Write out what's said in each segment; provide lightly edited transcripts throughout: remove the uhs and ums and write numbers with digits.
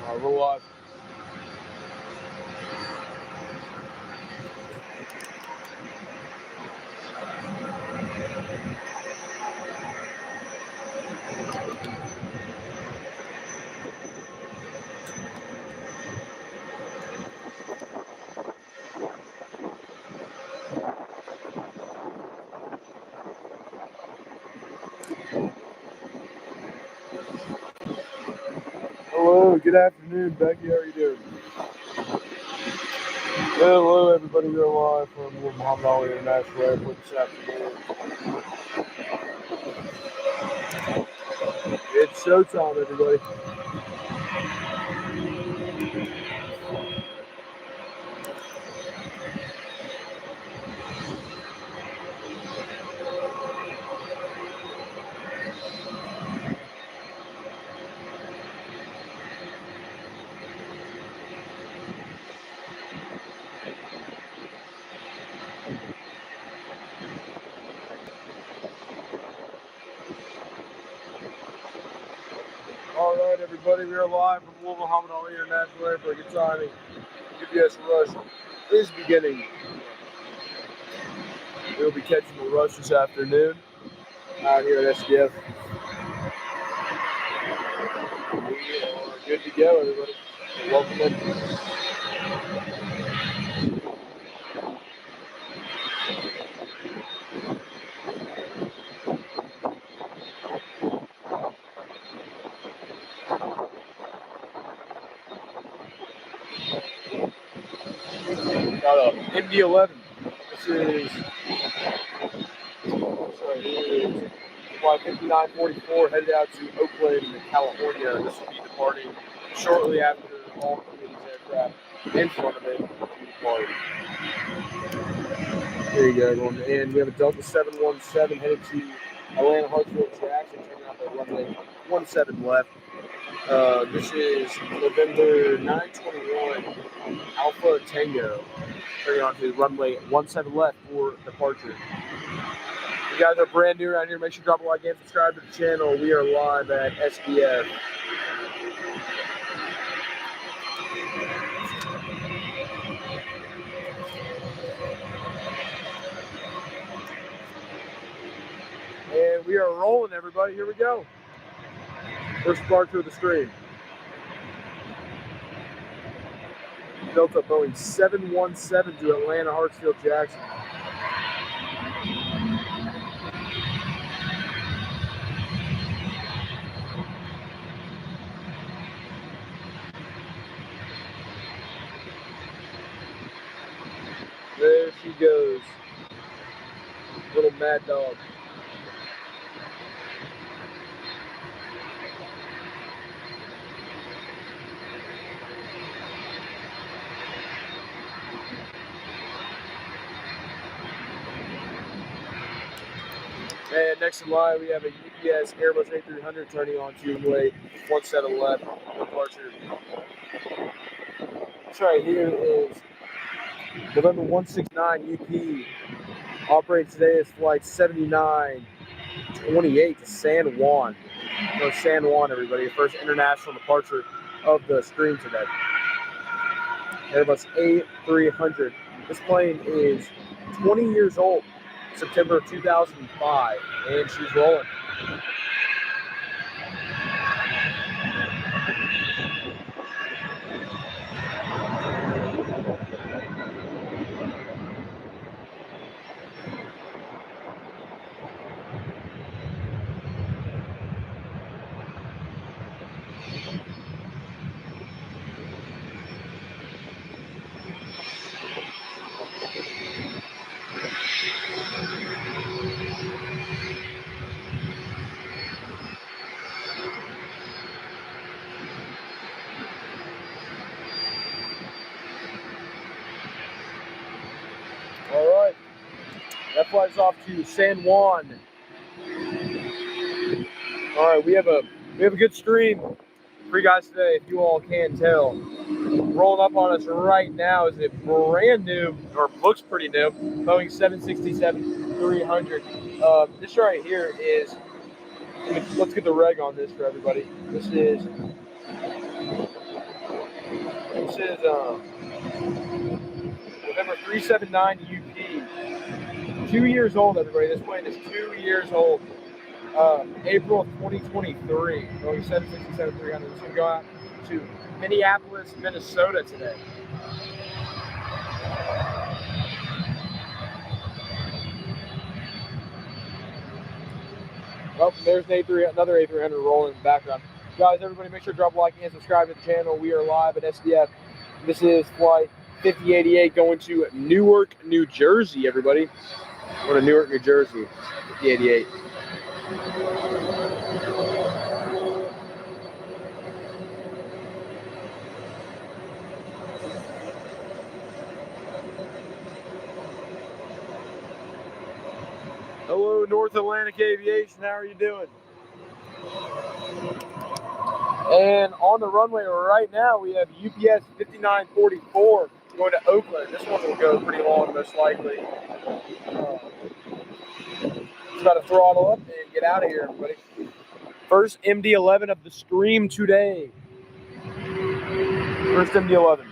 We're live. Hello, good afternoon, Becky. How are you doing? Hello, everybody. We're live from Muhammad Ali International Airport this afternoon. It's showtime, everybody. All right, everybody. We are live from Muhammad Ali International Airport. Good timing. UPS rush is beginning. We'll be catching the rush this afternoon out here at SDF. We are good to go, everybody. Welcome in. Got a MD11. This is flight 5944 headed out to Oakland, California. This will be departing shortly after all of these aircraft in front of it depart. There you go, everyone. And we have a Delta 717 headed to Atlanta Hartsfield Jackson, turning out the runway 17 left. This is November 921 Alpha Tango, turning on to runway 17 left for departure. If you guys are brand new around here, make sure to drop a like and subscribe to the channel. We are live at SDF. And we are rolling, everybody. Here we go. First departure of the stream. Delta Boeing 717 to Atlanta Hartsfield Jackson. There she goes. Little mad dog. And next in line, we have a UPS Airbus A300 turning on to runway 17 left departure. This right here is November 169 UP. Operates today as flight 7928 to San Juan. So San Juan, everybody. First international departure of the stream today. Airbus A300. This plane is 20 years old. September 2005, and she's rolling. All right, that flies off to San Juan. All right, we have a good stream for you guys today, if you all can tell. Rolling up on us right now is a brand new, or looks pretty new, Boeing 767-300. This right here is, let's get the reg on this for everybody. This is This is November 379 UP. 2 years old, everybody. This plane is 2 years old. April of 2023. Going 767-300. It's going to go out to Minneapolis, Minnesota today. Oh, there's another A300 rolling in the background. Guys, everybody make sure to drop a like and subscribe to the channel. We are live at SDF. This is flight 5088 going to Newark, New Jersey, everybody. Going to Newark, New Jersey, 5088. Hello, North Atlantic Aviation. How are you doing? And on the runway right now, we have UPS 5944 going to Oakland. This one will go pretty long, most likely. Just got to throttle up and get out of here, everybody. First MD11 of the stream today. First MD11.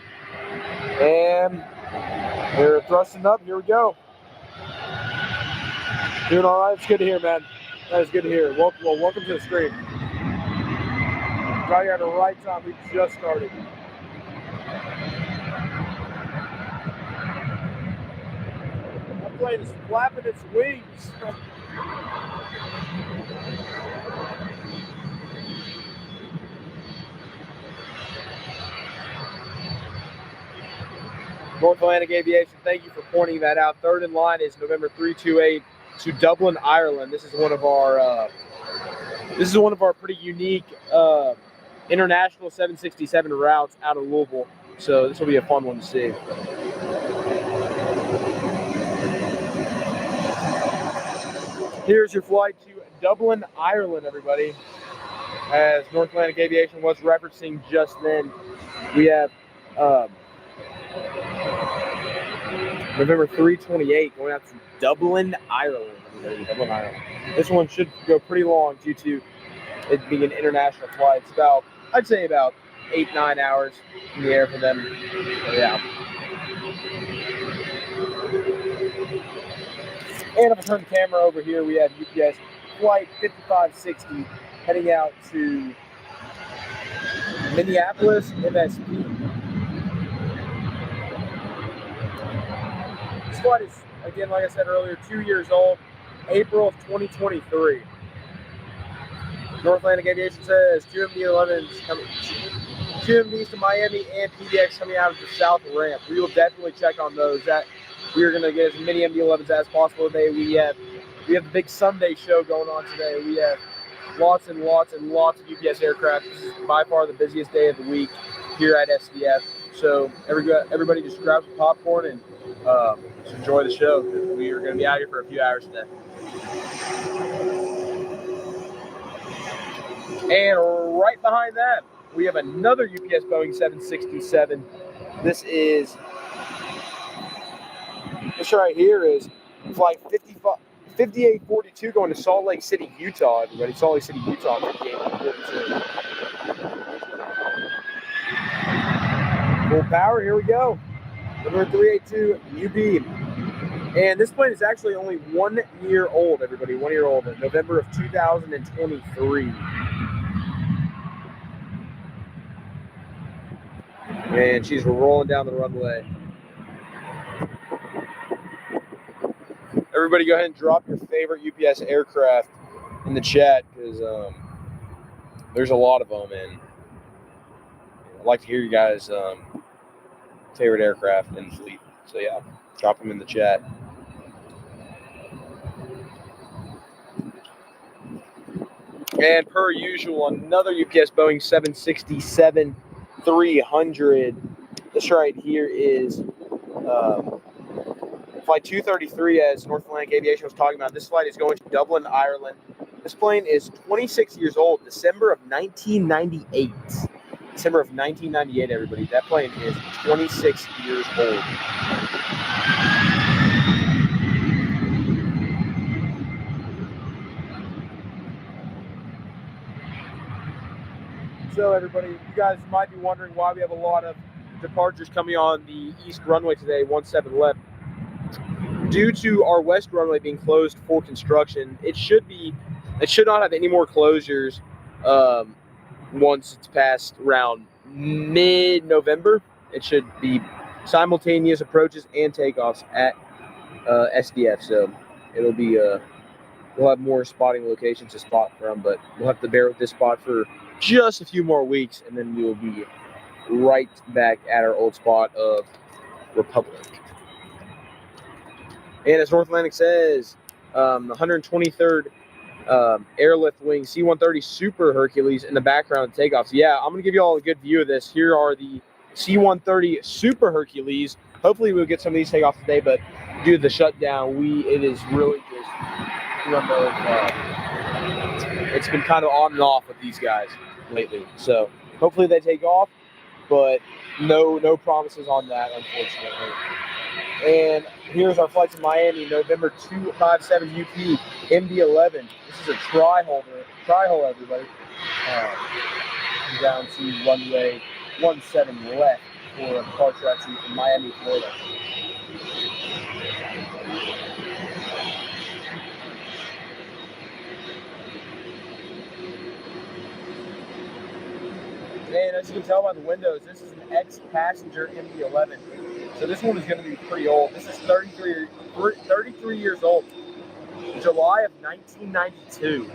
And they're thrusting up. Here we go. Doing all right. It's good to hear, man. That is good to hear. Welcome to the stream. Got here at the right time. We just started. That plane is flapping its wings. North Atlantic Aviation, thank you for pointing that out. Third in line is November 328 to Dublin, Ireland. This is one of our pretty unique international 767 routes out of Louisville. So this will be a fun one to see. Here's your flight to Dublin, Ireland, everybody. As North Atlantic Aviation was referencing just then, we have November 328 going out to Dublin, Ireland. Dublin, Ireland. This one should go pretty long due to it being an international flight. It's about, I'd say about 8-9 hours in the air for them. So, yeah. And if I turn the camera over here, we have UPS flight 5560 heading out to Minneapolis, MSP. This flight is, again, like I said earlier, 2 years old, April of 2023. North Atlantic Aviation says 2 MD11s coming, 2 MDs to Miami and PDX coming out of the south ramp. We will definitely check on those. We are going to get as many MD11s as possible today. We have the big Sunday show going on today. We have lots and lots and lots of UPS aircraft. This is by far the busiest day of the week here at SDF. So everybody just grab some popcorn and just enjoy the show. We are going to be out here for a few hours today. And right behind that, we have another UPS Boeing 767. This right here is flight 5842 going to Salt Lake City, Utah, everybody. Salt Lake City, Utah, 5842. Full power, here we go. Number 382 UB. And this plane is actually only 1 year old, everybody. 1 year old in November of 2023. And she's rolling down the runway. Everybody go ahead and drop your favorite UPS aircraft in the chat because there's a lot of them. And I'd like to hear you guys' favorite aircraft in the fleet. So, yeah, drop them in the chat. And per usual, another UPS Boeing 767-300. This right here is flight 233, as North Atlantic Aviation was talking about. This flight is going to Dublin, Ireland. This plane is 26 years old, December of 1998. December of 1998, everybody. That plane is 26 years old. So, everybody, you guys might be wondering why we have a lot of departures coming on the east runway today, 17 left. Due to our west runway being closed for construction, it should not have any more closures once it's past around mid-November. It should be simultaneous approaches and takeoffs at SDF. So it'll be we'll have more spotting locations to spot from, but we'll have to bear with this spot for just a few more weeks, and then we will be right back at our old spot of Republic. And as North Atlantic says, the 123rd airlift wing C-130 Super Hercules in the background of takeoffs. Yeah, I'm going to give you all a good view of this. Here are the C-130 Super Hercules. Hopefully we'll get some of these takeoffs today, but due to the shutdown, it is really just one of it's been kind of on and off with these guys lately. So hopefully they take off, but no promises on that, unfortunately. And here's our flight to Miami, November 257 UP, MD11. This is a tri-hole, everybody. Down to runway 17 left for a departure out to Miami, Florida. And as you can tell by the windows, this is an ex-passenger MD11. So this one is going to be pretty old. This is 33 years old. July of 1992.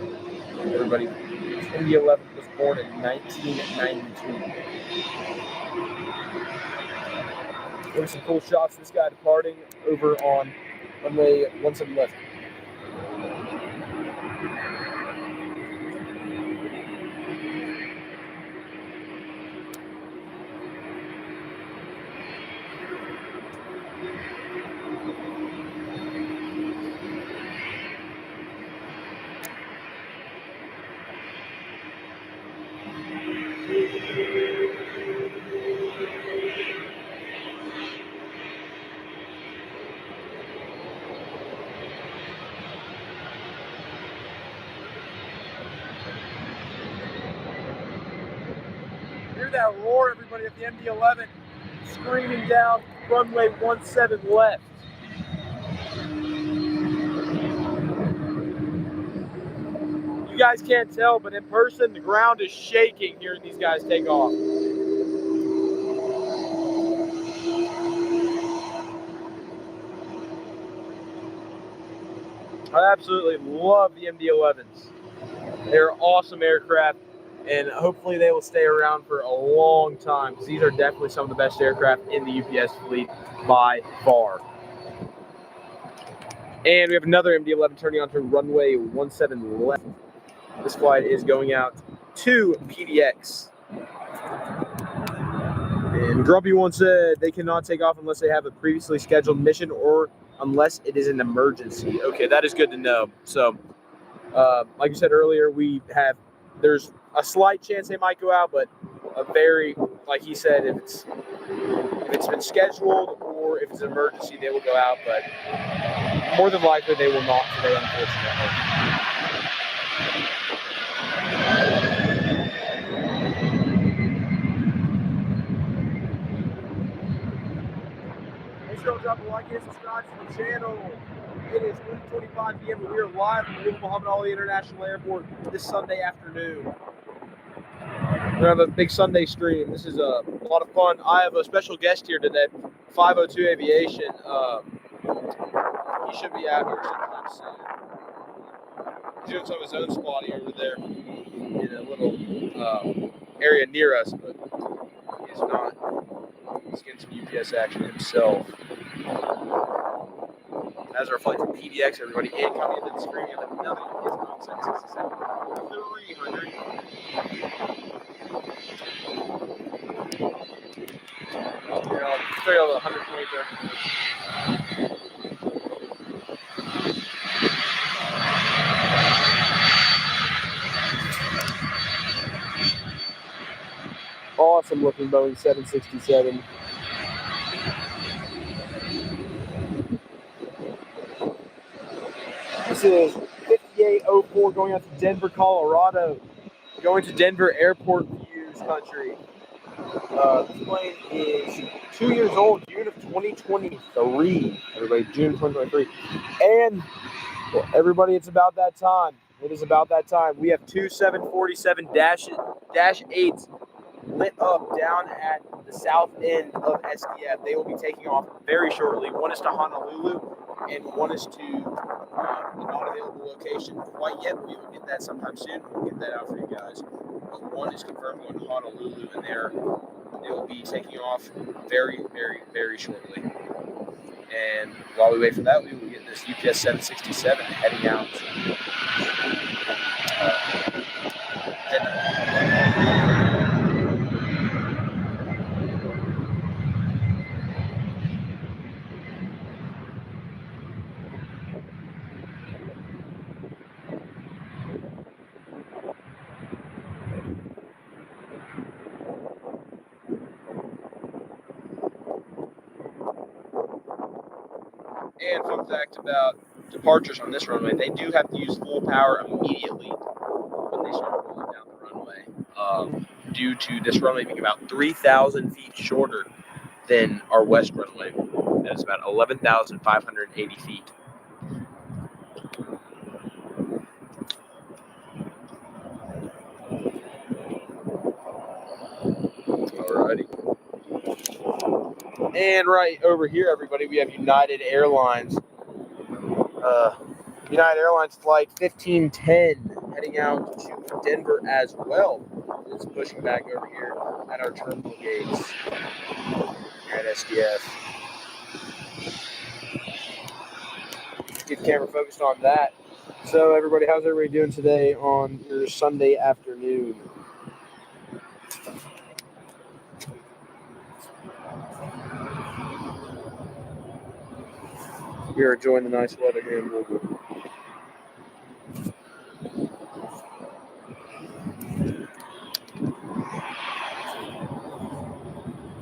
Everybody, MD11 was born in 1992. There's some cool shots of this guy departing over on runway 17 left. Hear that roar, everybody, of the MD11 screaming down runway 17 left. You guys can't tell, but in person, the ground is shaking hearing these guys take off. I absolutely love the MD11s. They're awesome aircraft, and hopefully they will stay around for a long time, because these are definitely some of the best aircraft in the UPS fleet by far. And we have another MD11 turning onto runway 17 left. This flight is going out to PDX. And Grumpy One said they cannot take off unless they have a previously scheduled mission or unless it is an emergency. Okay, that is good to know. So, like you said earlier, there's a slight chance they might go out, but a very, like he said, if it's been scheduled or if it's an emergency, they will go out, but more than likely they will not today, unfortunately. Make sure to drop a like and subscribe to the channel. It is 1:25 p.m. and we are live from Louisville Muhammad Ali International Airport this Sunday afternoon. We have a big Sunday stream. This is a lot of fun. I have a special guest here today, 502 Aviation. He should be out here sometime soon. He's doing some of his own spotting over there in a little area near us, but he's not. He's getting some UPS action himself. As our flight to PDX, everybody, incoming into the screen, we have another UPS 767 300. Here, I'll show you all the 123rd. Awesome looking Boeing 767. This is 5804 going out to Denver, Colorado. Going to Denver Airport Views country. This plane is 2 years old, June of 2023. Everybody, June 2023. And well, everybody, it's about that time. It is about that time. We have two 747-8s lit up down at the south end of SDF. They will be taking off very shortly. One is to Honolulu, and one is to a not available location quite yet. We will get that sometime soon. We'll get that out for you guys. But one is confirmed going to Honolulu, and they will be taking off very, very, very shortly. And while we wait for that, we will get this UPS 767 heading out. And fun fact about departures on this runway, they do have to use full power immediately when they start rolling down the runway, due to this runway being about 3,000 feet shorter than our west runway. That is about 11,580 feet. Alrighty. And right over here, everybody, we have United Airlines. United Airlines flight 1510 heading out to Denver as well. It's pushing back over here at our terminal gates here at SDF. Get the camera focused on that. So, everybody, how's everybody doing today on your Sunday afternoon? We are enjoying the nice weather here in Louisville.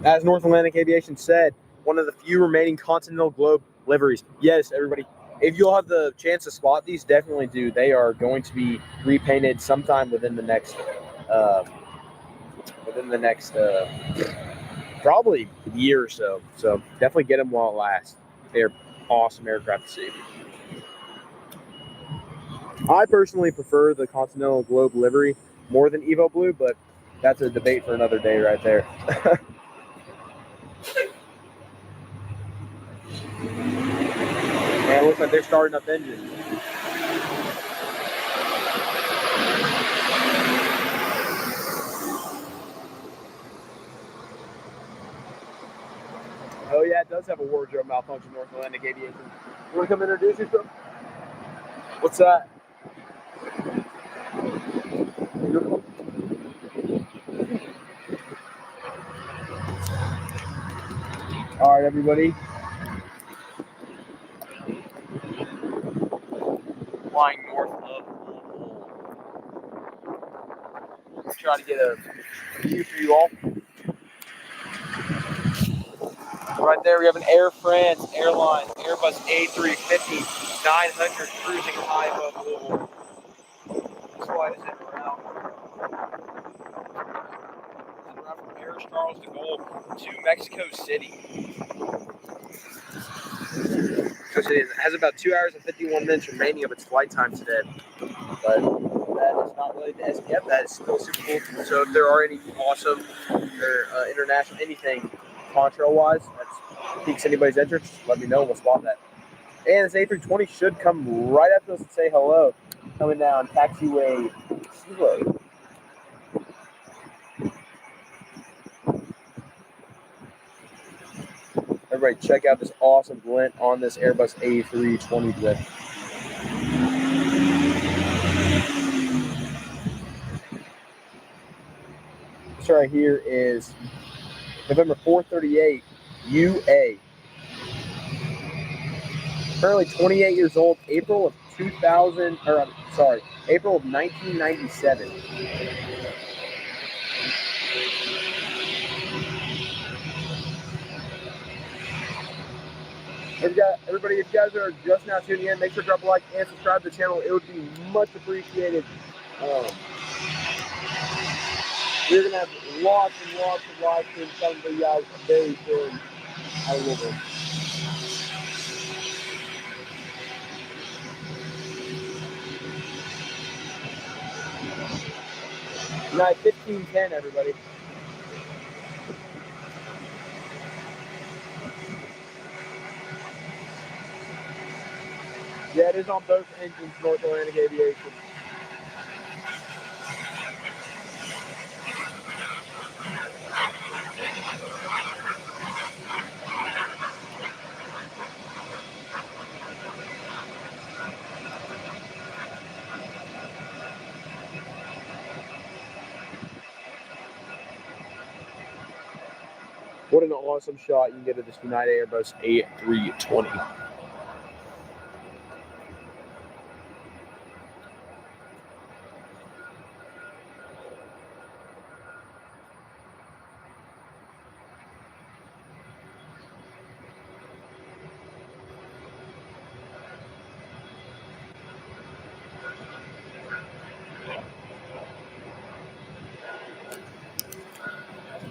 As North Atlantic Aviation said, one of the few remaining Continental Globe liveries. Yes, everybody, if you'll have the chance to spot these, definitely do. They are going to be repainted sometime within the next, probably year or so. So definitely get them while it lasts. They're awesome aircraft to see. I personally prefer the Continental Globe livery more than Evo Blue, but that's a debate for another day right there. And it looks like they're starting up engines. Oh yeah, it does have a wardrobe malfunction, North Atlantic Aviation. You want to come introduce yourself? What's that? All right, everybody. Flying north of Louisville. We'll try to get a view for you all. Right there, we have an Air France Airlines Airbus A350 900 cruising high above Louisville. This flight is en route. It's en route from Paris, Charles de Gaulle to Mexico City. It has about 2 hours and 51 minutes remaining of its flight time today. But that is not really the SDF. That is still super cool. So if there are any awesome or international anything contrail-wise that piques anybody's interest, let me know. We'll spot that. And this A320 should come right after us and say hello. Coming down taxiway 0. Everybody check out this awesome glint on this Airbus A320 today. This right here is November 438 UA. Currently 28 years old, April of 1997. Everybody, if you guys are just now tuning in, make sure to drop a like and subscribe to the channel. It would be much appreciated. We're going to have lots and lots of live streams coming for you guys very soon out of Louisville. Night 1510, everybody. Yeah, it is on both engines, North Atlantic Aviation. What an awesome shot you can get of this United Airbus A320.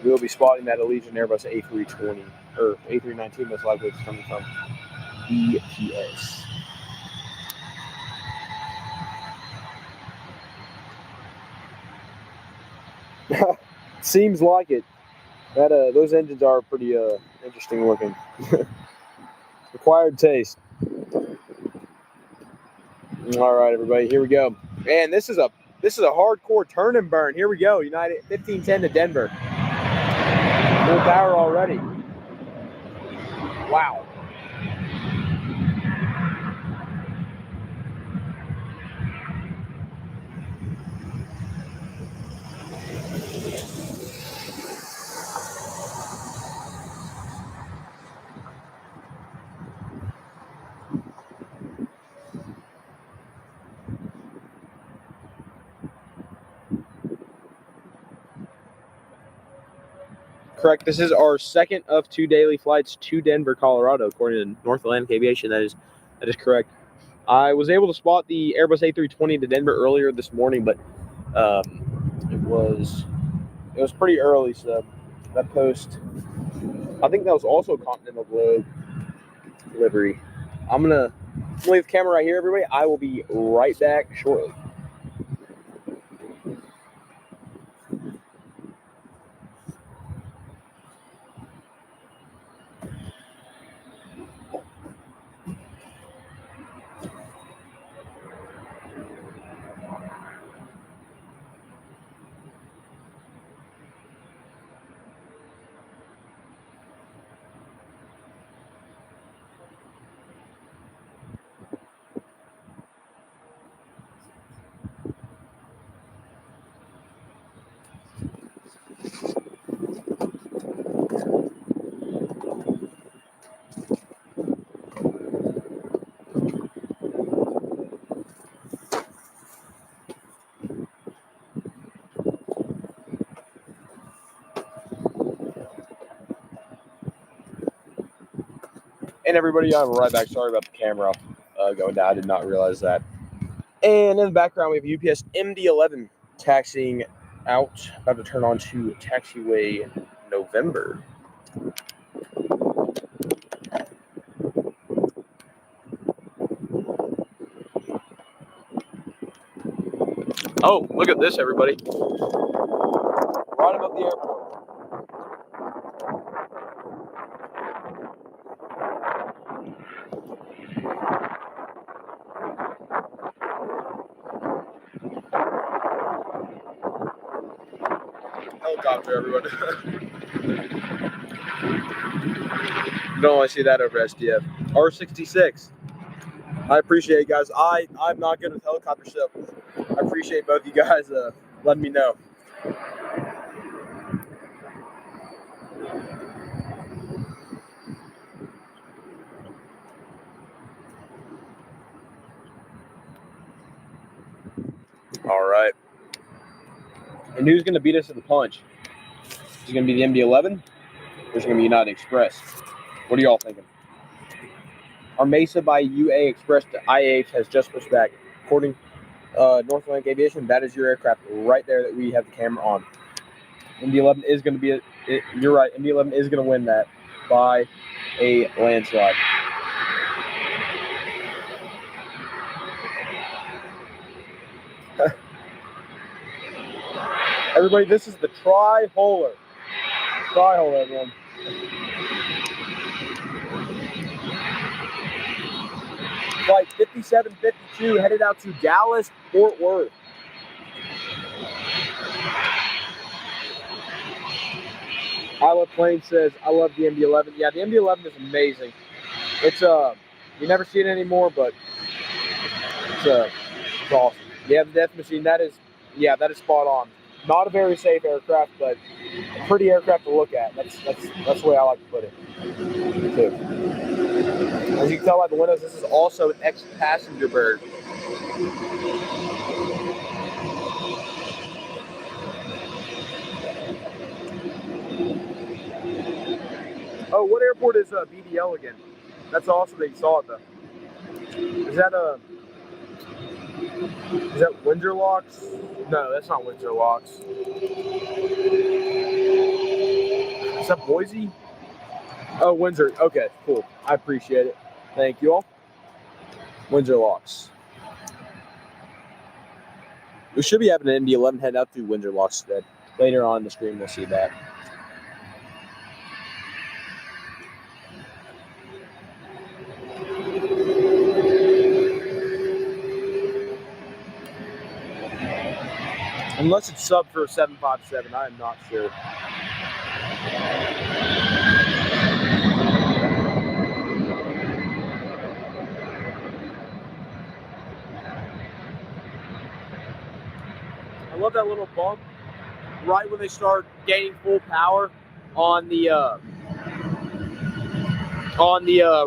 We'll be spotting that Allegiant Airbus A320, or A319, most likely it's coming from EPS. Seems like it. That those engines are pretty interesting looking. Acquired taste. All right, everybody, here we go. And this is a hardcore turn and burn. Here we go. United 1510 to Denver. Full power already. Wow. Correct. This is our second of 2 daily flights to Denver, Colorado, according to North Atlantic Aviation. That is correct. I was able to spot the Airbus A320 to Denver earlier this morning, but it was pretty early. So that post, I think that was also Continental Globe livery. I'm gonna leave the camera right here, everybody. I will be right back shortly. And everybody, I'm right back. Sorry about the camera going down. I did not realize that. And in the background, we have UPS MD11 taxiing out, about to turn on to taxiway November. Oh, look at this, everybody. Right above the airport. Helicopter, everybody. You don't only see that over SDF. R66. I appreciate it, guys. I'm not good with helicopter stuff. I appreciate both you guys letting me know. All right. And who's going to beat us at the punch? Is it going to be the MD11? Or is it going to be United Express? What are y'all thinking? Our Mesa by UA Express to IAH has just pushed back. According North Atlantic Aviation, that is your aircraft right there that we have the camera on. MD11 is going to be, you're right, MD11 is going to win that by a landslide. Everybody, this is the tri-holer. Tri-holer, everyone. Flight 5752 headed out to Dallas, Fort Worth. I Love Planes says, I love the MD11. Yeah, the MD11 is amazing. It's you never see it anymore, but it's awesome. Yeah, the Death Machine, that is spot on. Not a very safe aircraft, but a pretty aircraft to look at. That's the way I like to put it, too. As you can tell by the windows, this is also an ex-passenger bird. Oh, what airport is BDL again? That's awesome that you saw it, though. Is that Windsor Locks? No, that's not Windsor Locks. Is that Boise? Oh, Windsor. Okay, cool. I appreciate it. Thank you all. Windsor Locks. We should be having an MD11 head out to Windsor Locks today. Later on the screen, we'll see that. Unless it's sub for a 757, I am not sure. I love that little bump right when they start gaining full power on the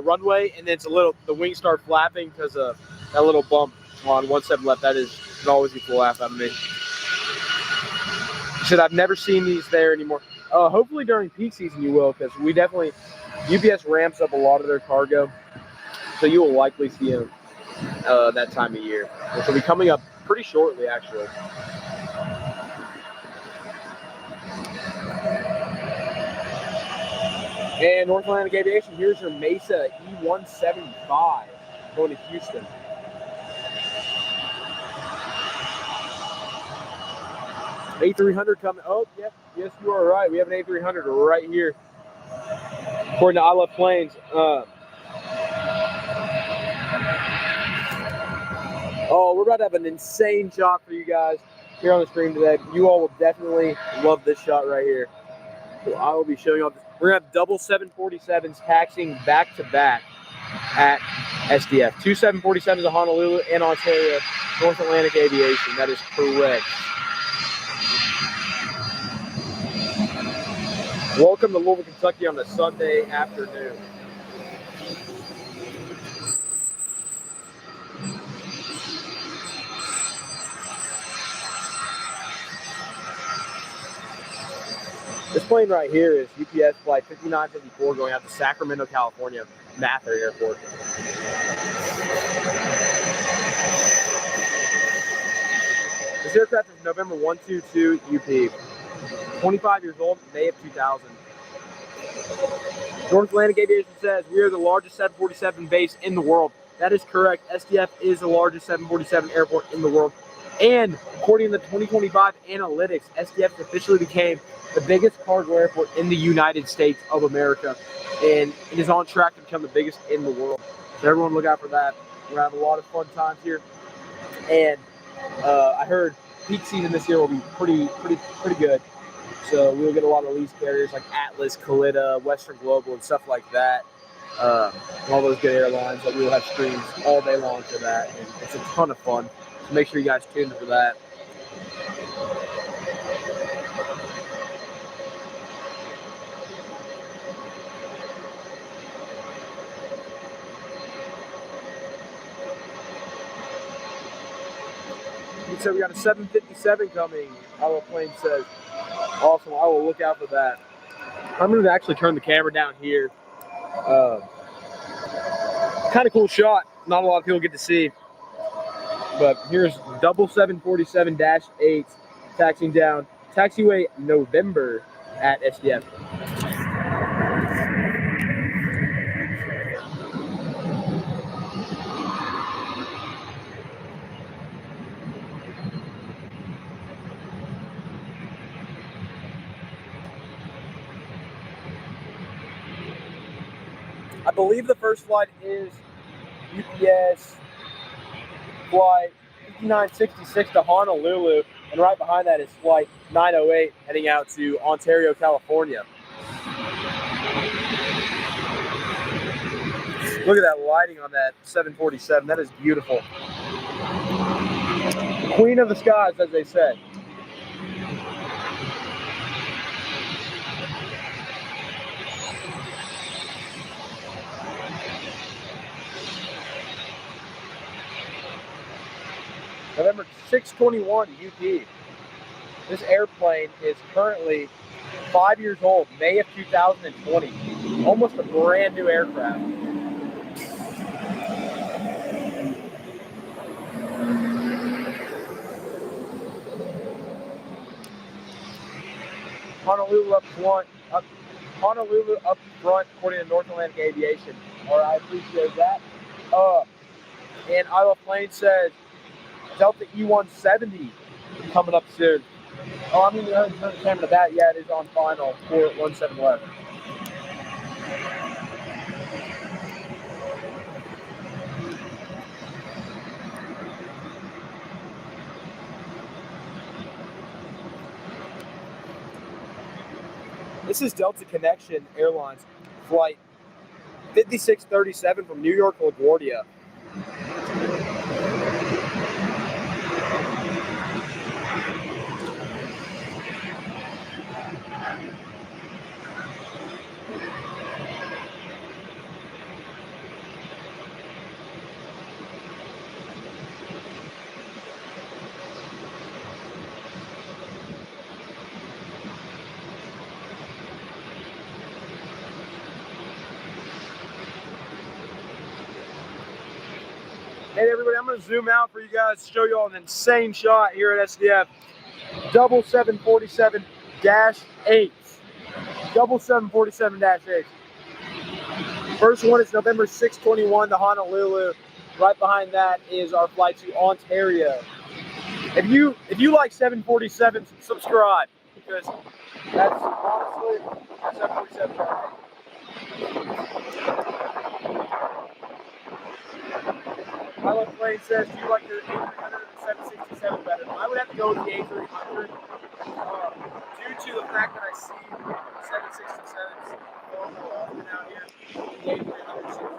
runway, and then the wings start flapping because of that little bump on 17 left. That is always a laugh out of me. Said I've never seen these there anymore. Hopefully during peak season you will, because we definitely, UPS ramps up a lot of their cargo, so you will likely see them that time of year, which will be coming up pretty shortly, actually. And North Atlantic Aviation, here's your Mesa E175 going to Houston. A300 coming. Oh, yep. Yes, you are right. We have an A300 right here. According to I Love Planes. We're about to have an insane shot for you guys here on the stream today. You all will definitely love this shot right here. So I will be showing off. We're going to have double 747s taxiing back to back at SDF. 2 747s in Honolulu and Ontario. North Atlantic Aviation. That is correct. Welcome to Louisville, Kentucky on a Sunday afternoon. This plane right here is UPS flight 5954 going out to Sacramento, California, Mather Airport. This aircraft is November 122 UP. 25 years old, May of 2000. North Atlantic Aviation says we are the largest 747 base in the world. That is correct. SDF is the largest 747 airport in the world. And according to the 2025 analytics, SDF officially became the biggest cargo airport in the United States of America. And it is on track to become the biggest in the world. So everyone look out for that. We're going to have a lot of fun times here. And I heard peak season this year will be pretty good. So we'll get a lot of lease carriers like Atlas, Kalitta, Western Global, and stuff like that. All those good airlines that we will have streams all day long for that. And it's a ton of fun. So make sure you guys tune in for that. So we got a 757 coming. Our plane says, awesome. I will look out for that. I'm going to actually turn the camera down here. Kind of cool shot. Not a lot of people get to see. But here's double 747-8 taxiing down taxiway November at SDF. I believe the first flight is UPS flight 5966 to Honolulu, and right behind that is flight 908 heading out to Ontario, California. Look at that lighting on that 747. That is beautiful. Queen of the skies, as they say. November 621 UP. This airplane is currently 5 years old, May of 2020. Almost a brand new aircraft. Honolulu up front, according to North Atlantic Aviation. All right, I appreciate that. And Isle of Plane says Delta E170 coming up soon. Oh, I'm going to turn the camera to that. Yeah, it is on final for 17 left. This is Delta Connection Airlines flight 5637 from New York to LaGuardia. Hey everybody, I'm going to zoom out for you guys to show you all an insane shot here at SDF. Double 747-8. Double 747-8. First one is November 621 to Honolulu. Right behind that is our flight to Ontario. If you like 747s, subscribe, because that's honestly a 747 shot. Isle of Plane says, do you like your A300 and 767 better? I would have to go with the A300 due to the fact that I see 767s more often out here. The A300 seems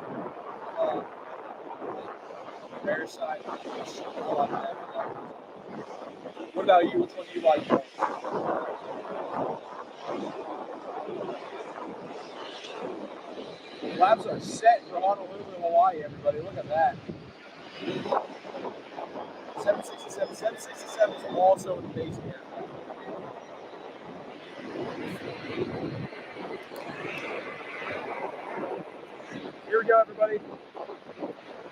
rare side. What about you? Which one do you like most? Labs are set for Honolulu, Hawaii, everybody. Look at that. 767. 767 is also an amazing aircraft. Here we go, everybody.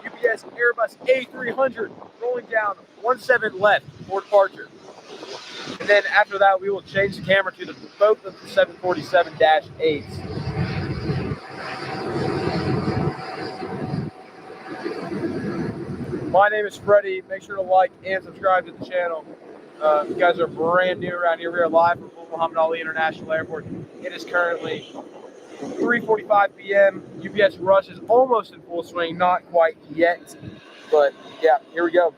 UPS Airbus A300 rolling down 17 left for departure. And then after that, we will change the camera to both of the 747-8s. My name is Freddie. Make sure to like and subscribe to the channel. If you guys are brand new around here, we are live from Muhammad Ali International Airport. It is currently 3:45 p.m. UPS rush is almost in full swing, not quite yet. But yeah, here we go.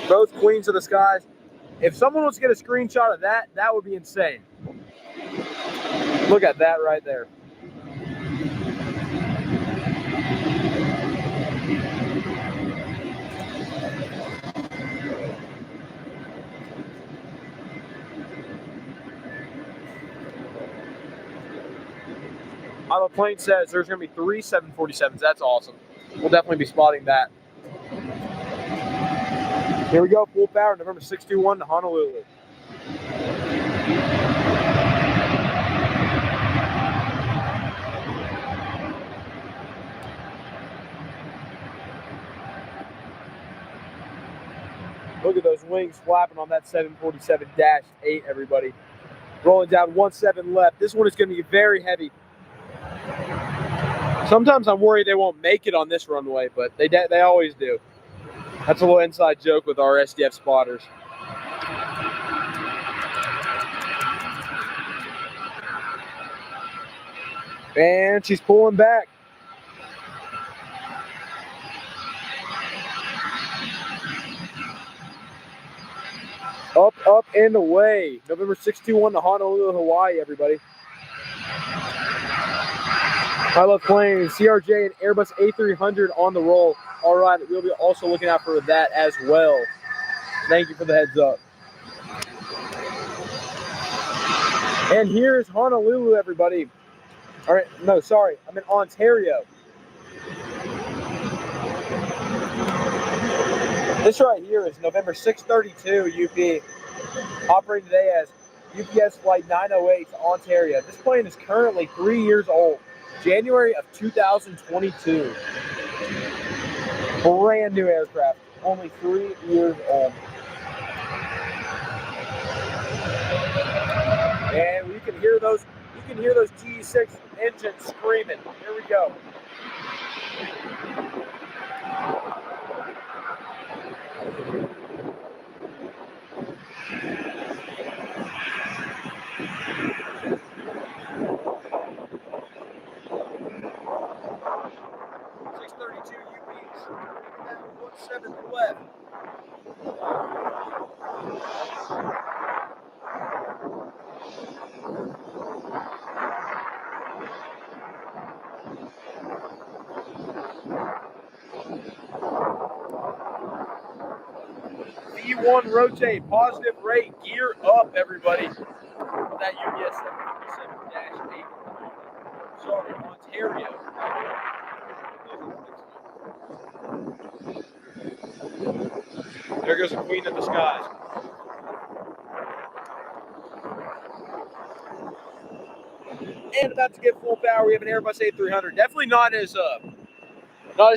Both queens of the skies. If someone wants to get a screenshot of that, that would be insane. Look at that right there. Isle of Plane says there's going to be 3 747s. That's awesome. We'll definitely be spotting that. Here we go, full power, November 621 to Honolulu. Look at those wings. wings flapping on that 747-8, everybody. Rolling down 17 left. This one is going to be very heavy. Sometimes I'm worried they won't make it on this runway, but they always do. That's a little inside joke with our SDF spotters. And she's pulling back. Up, up, and away. November 621 to Honolulu, Hawaii, everybody. I love planes. CRJ and Airbus A300 on the roll. All right, we'll be also looking out for that as well. Thank you for the heads up. And here's Honolulu, everybody. All right, no, sorry, I'm in Ontario. This right here is November 632 UP, operating today as UPS Flight 908 to Ontario. This plane is currently 3 years old, January of 2022. Brand new aircraft, only 3 years old. And you can hear those G6 engines screaming. Here we go. Left. V1 rotate, positive rate, gear up, everybody. That UPS 747-8. Sorry, Ontario. There goes the Queen of the Skies. And about to get full power, we have an Airbus A300. Definitely not as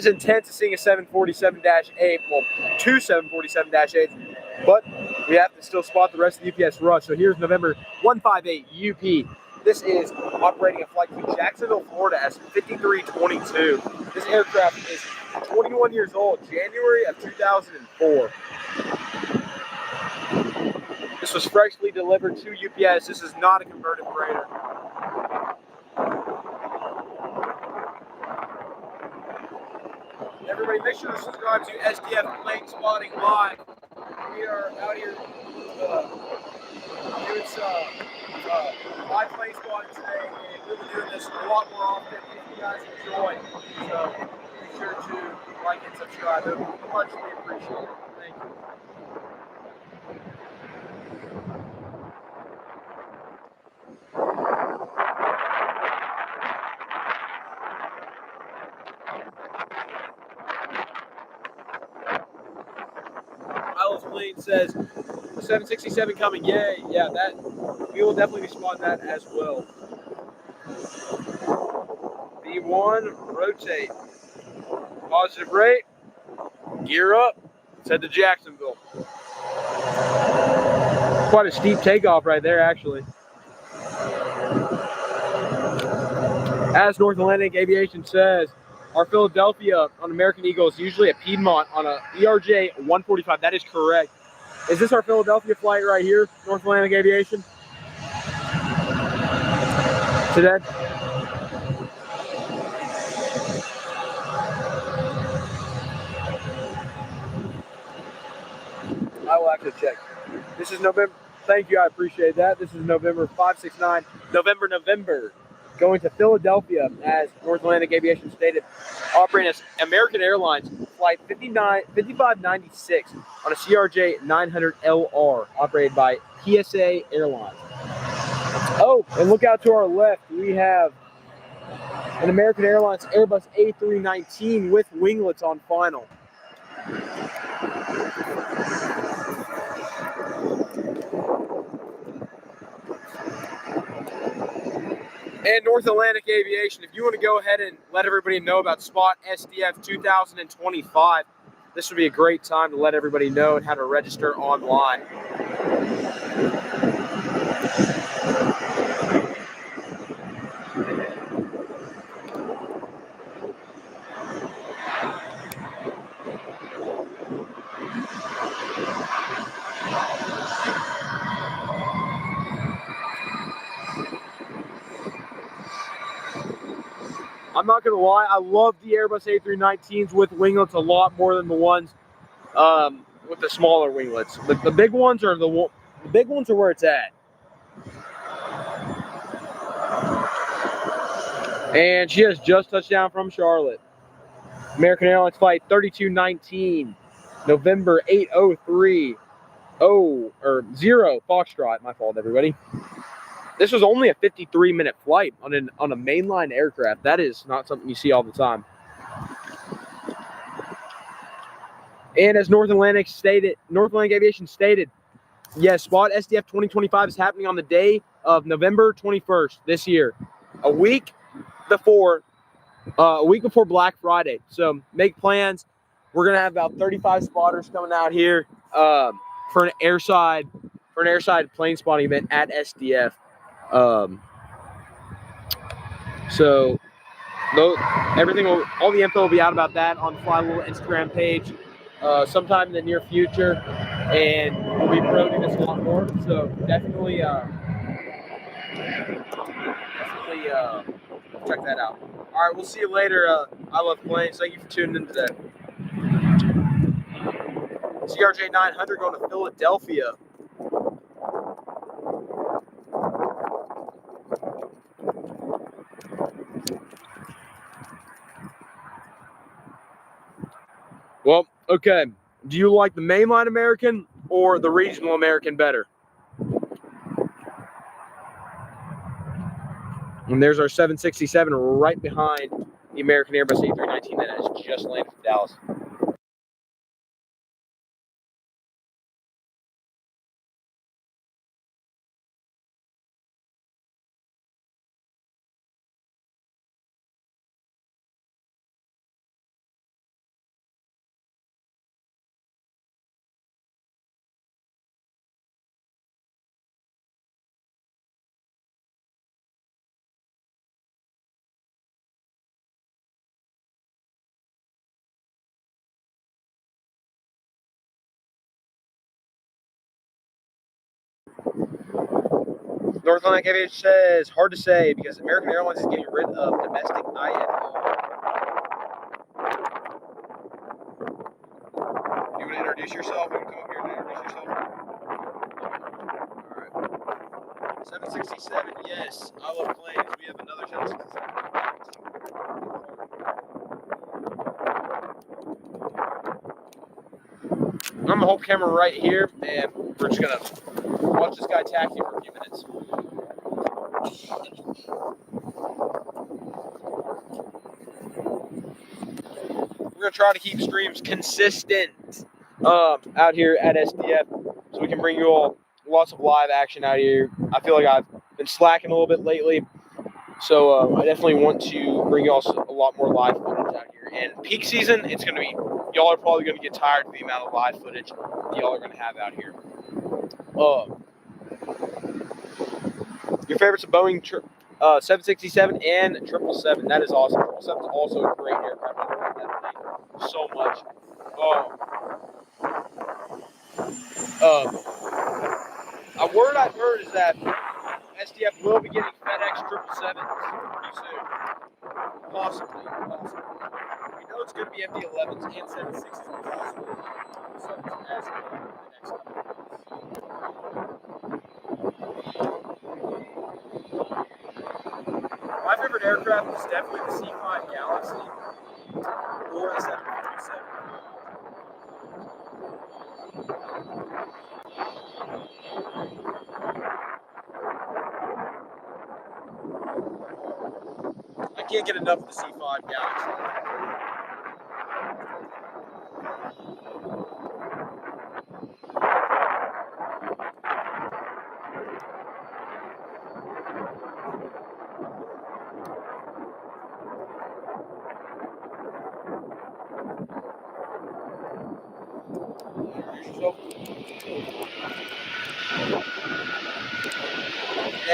intense as seeing a 747-8. Well, two 747-8s, but we have to still spot the rest of the UPS rush. So here's November 158 UP. This is operating a flight to Jacksonville, Florida as 5322. This aircraft is 21 years old, January of 2004. This was freshly delivered to UPS. This is not a converted freighter. Everybody, make sure to subscribe to SDF Planespotting Live. We are out here doing some live planespotting today, and we'll be doing this a lot more often if you guys enjoy. So make sure to like and subscribe. It would be muchly appreciated. Thank you. Alice Blaine says 767 coming, yay. Yeah, that we will definitely be spotting that as well. V1 rotate. Positive rate. Gear up. Let's head to Jacksonville. Quite a steep takeoff right there, actually. As North Atlantic Aviation says, our Philadelphia on American Eagle is usually a Piedmont on a ERJ 145. That is correct. Is this our Philadelphia flight right here, North Atlantic Aviation? Today? I will have to check. This is November. Thank you, I appreciate that. This is November 569. November. Going to Philadelphia, as North Atlantic Aviation stated, operating as American Airlines flight 5596 on a CRJ 900 LR, operated by PSA Airlines. Oh, and look out to our left, we have an American Airlines Airbus A319 with winglets on final. And North Atlantic Aviation, if you want to go ahead and let everybody know about Spot SDF 2025, this would be a great time to let everybody know and how to register online. I'm not going to lie, I love the Airbus A319s with winglets a lot more than the ones with the smaller winglets. The big ones are the big ones are where it's at. And she has just touched down from Charlotte. American Airlines flight 3219, November 803 0 Foxtrot. My fault, everybody. This was only a 53-minute flight on a mainline aircraft. That is not something you see all the time. And as North Atlantic Aviation stated, yes, Spot SDF 2025 is happening on the day of November 21st this year, a week before Black Friday. So make plans. We're gonna have about 35 spotters coming out here for an airside plane spotting event at SDF. So all the info will be out about that on the Fly Little Instagram page sometime in the near future, and we'll be promoting this a lot more. So definitely check that out. All right, we'll see you later. I love planes. Thank you for tuning in today. CRJ 900 going to Philadelphia. Well, okay. Do you like the mainline American or the regional American better? And there's our 767 right behind the American Airbus A319 that has just landed from Dallas. North Atlantic Aviation says, hard to say because American Airlines is getting rid of domestic IFO. You want to introduce yourself? You want to come up here and introduce yourself? All right. 767, yes. I love planes. We have another 767. I'm going to hold camera right here, and we're just going to watch this guy taxi for a few minutes. We're going to try to keep streams consistent out here at SDF so we can bring you all lots of live action out here. I feel like I've been slacking a little bit lately, so I definitely want to bring you all a lot more live footage out here. And peak season, it's going to be, y'all are probably going to get tired of the amount of live footage y'all are going to have out here. Your favorites are Boeing 767 and 777. That is awesome. 777 is also a great aircraft. I love that thing so much. A word I've heard is that SDF will be getting FedEx 777s pretty soon. Possibly. We know it's going to be MD11s and 760s possibly. My favorite aircraft is definitely the C5 Galaxy or the 757. I can't get enough of the C5 Galaxy.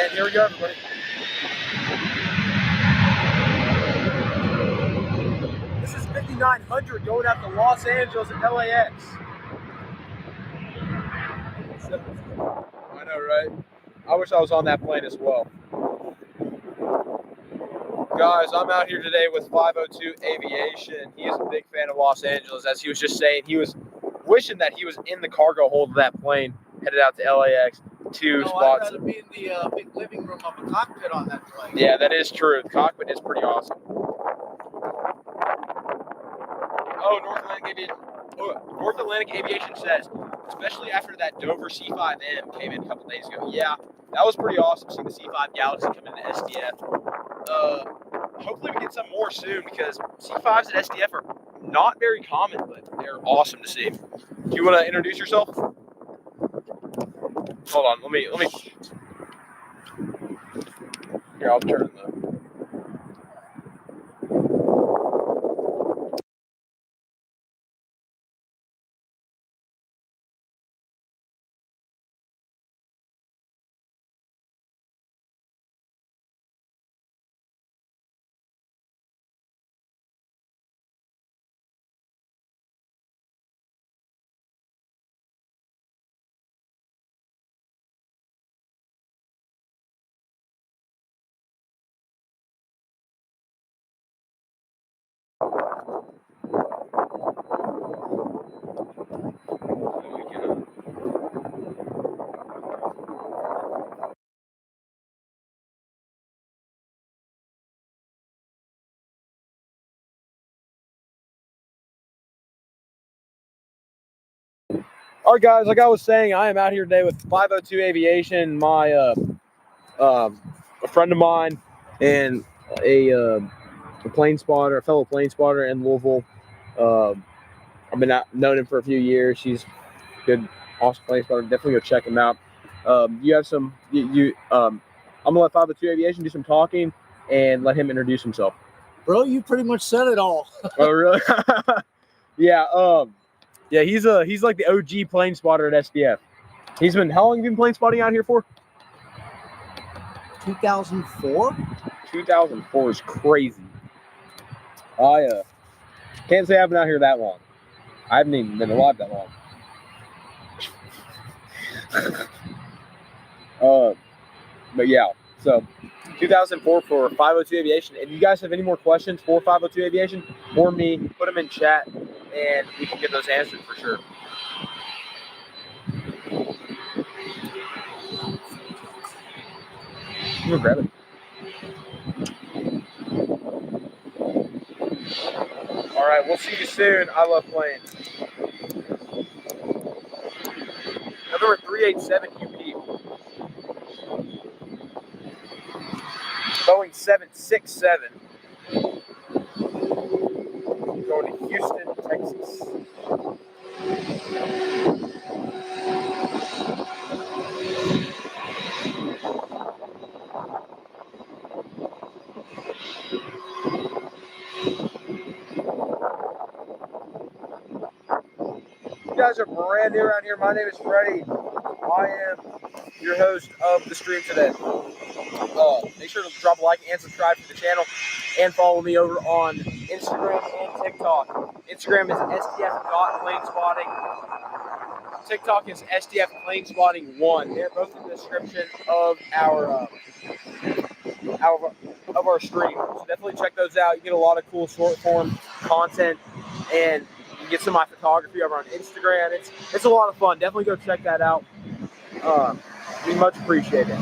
And here we go, everybody. This is 5900 going out to Los Angeles and LAX. I know, right? I wish I was on that plane as well. Guys, I'm out here today with 502 Aviation. He is a big fan of Los Angeles. As he was just saying, he was wishing that he was in the cargo hold of that plane, headed out to LAX. Two spots. I'd rather be in the big living room of a cockpit on that plane. Yeah, that is true. The cockpit is pretty awesome. Oh, North Atlantic Aviation says, especially after that Dover C5M came in a couple days ago. Yeah, that was pretty awesome seeing the C5 Galaxy come into SDF. Hopefully we get some more soon because C5s at SDF are not very common, but they're awesome to see. Do you want to introduce yourself? Hold on, let me. Here, I'll turn the. All right, guys, like I was saying, I am out here today with 502 Aviation, my a friend of mine, and a plane spotter, a fellow plane spotter in Louisville. I've been known him for a few years. He's good, awesome plane spotter. Definitely go check him out. You have some. I'm gonna let 502 Aviation do some talking and let him introduce himself. Bro, you pretty much said it all. Oh, really? Yeah. Yeah, he's like the OG plane spotter at SDF. How long have you been plane spotting out here for? 2004? 2004 is crazy. I can't say I've been out here that long. I haven't even been alive that long. But yeah, so 2004 for 502 Aviation. If you guys have any more questions for 502 Aviation or me, put them in chat and we can get those answered for sure. I'm gonna grab it. All right, we'll see you soon. I love planes. Number 387 UP. Boeing 767. Going to Houston, Texas. You guys are brand new around here. My name is Freddie. I am your host of the stream today. Make sure to drop a like and subscribe to the channel and follow me over on Instagram and TikTok. Instagram is SDF.planespotting. TikTok is SDF.planespotting1. They're both in the description of our stream. So definitely check those out. You get a lot of cool short form content and you get some of my photography over on Instagram. It's a lot of fun. Definitely go check that out. We much appreciate it.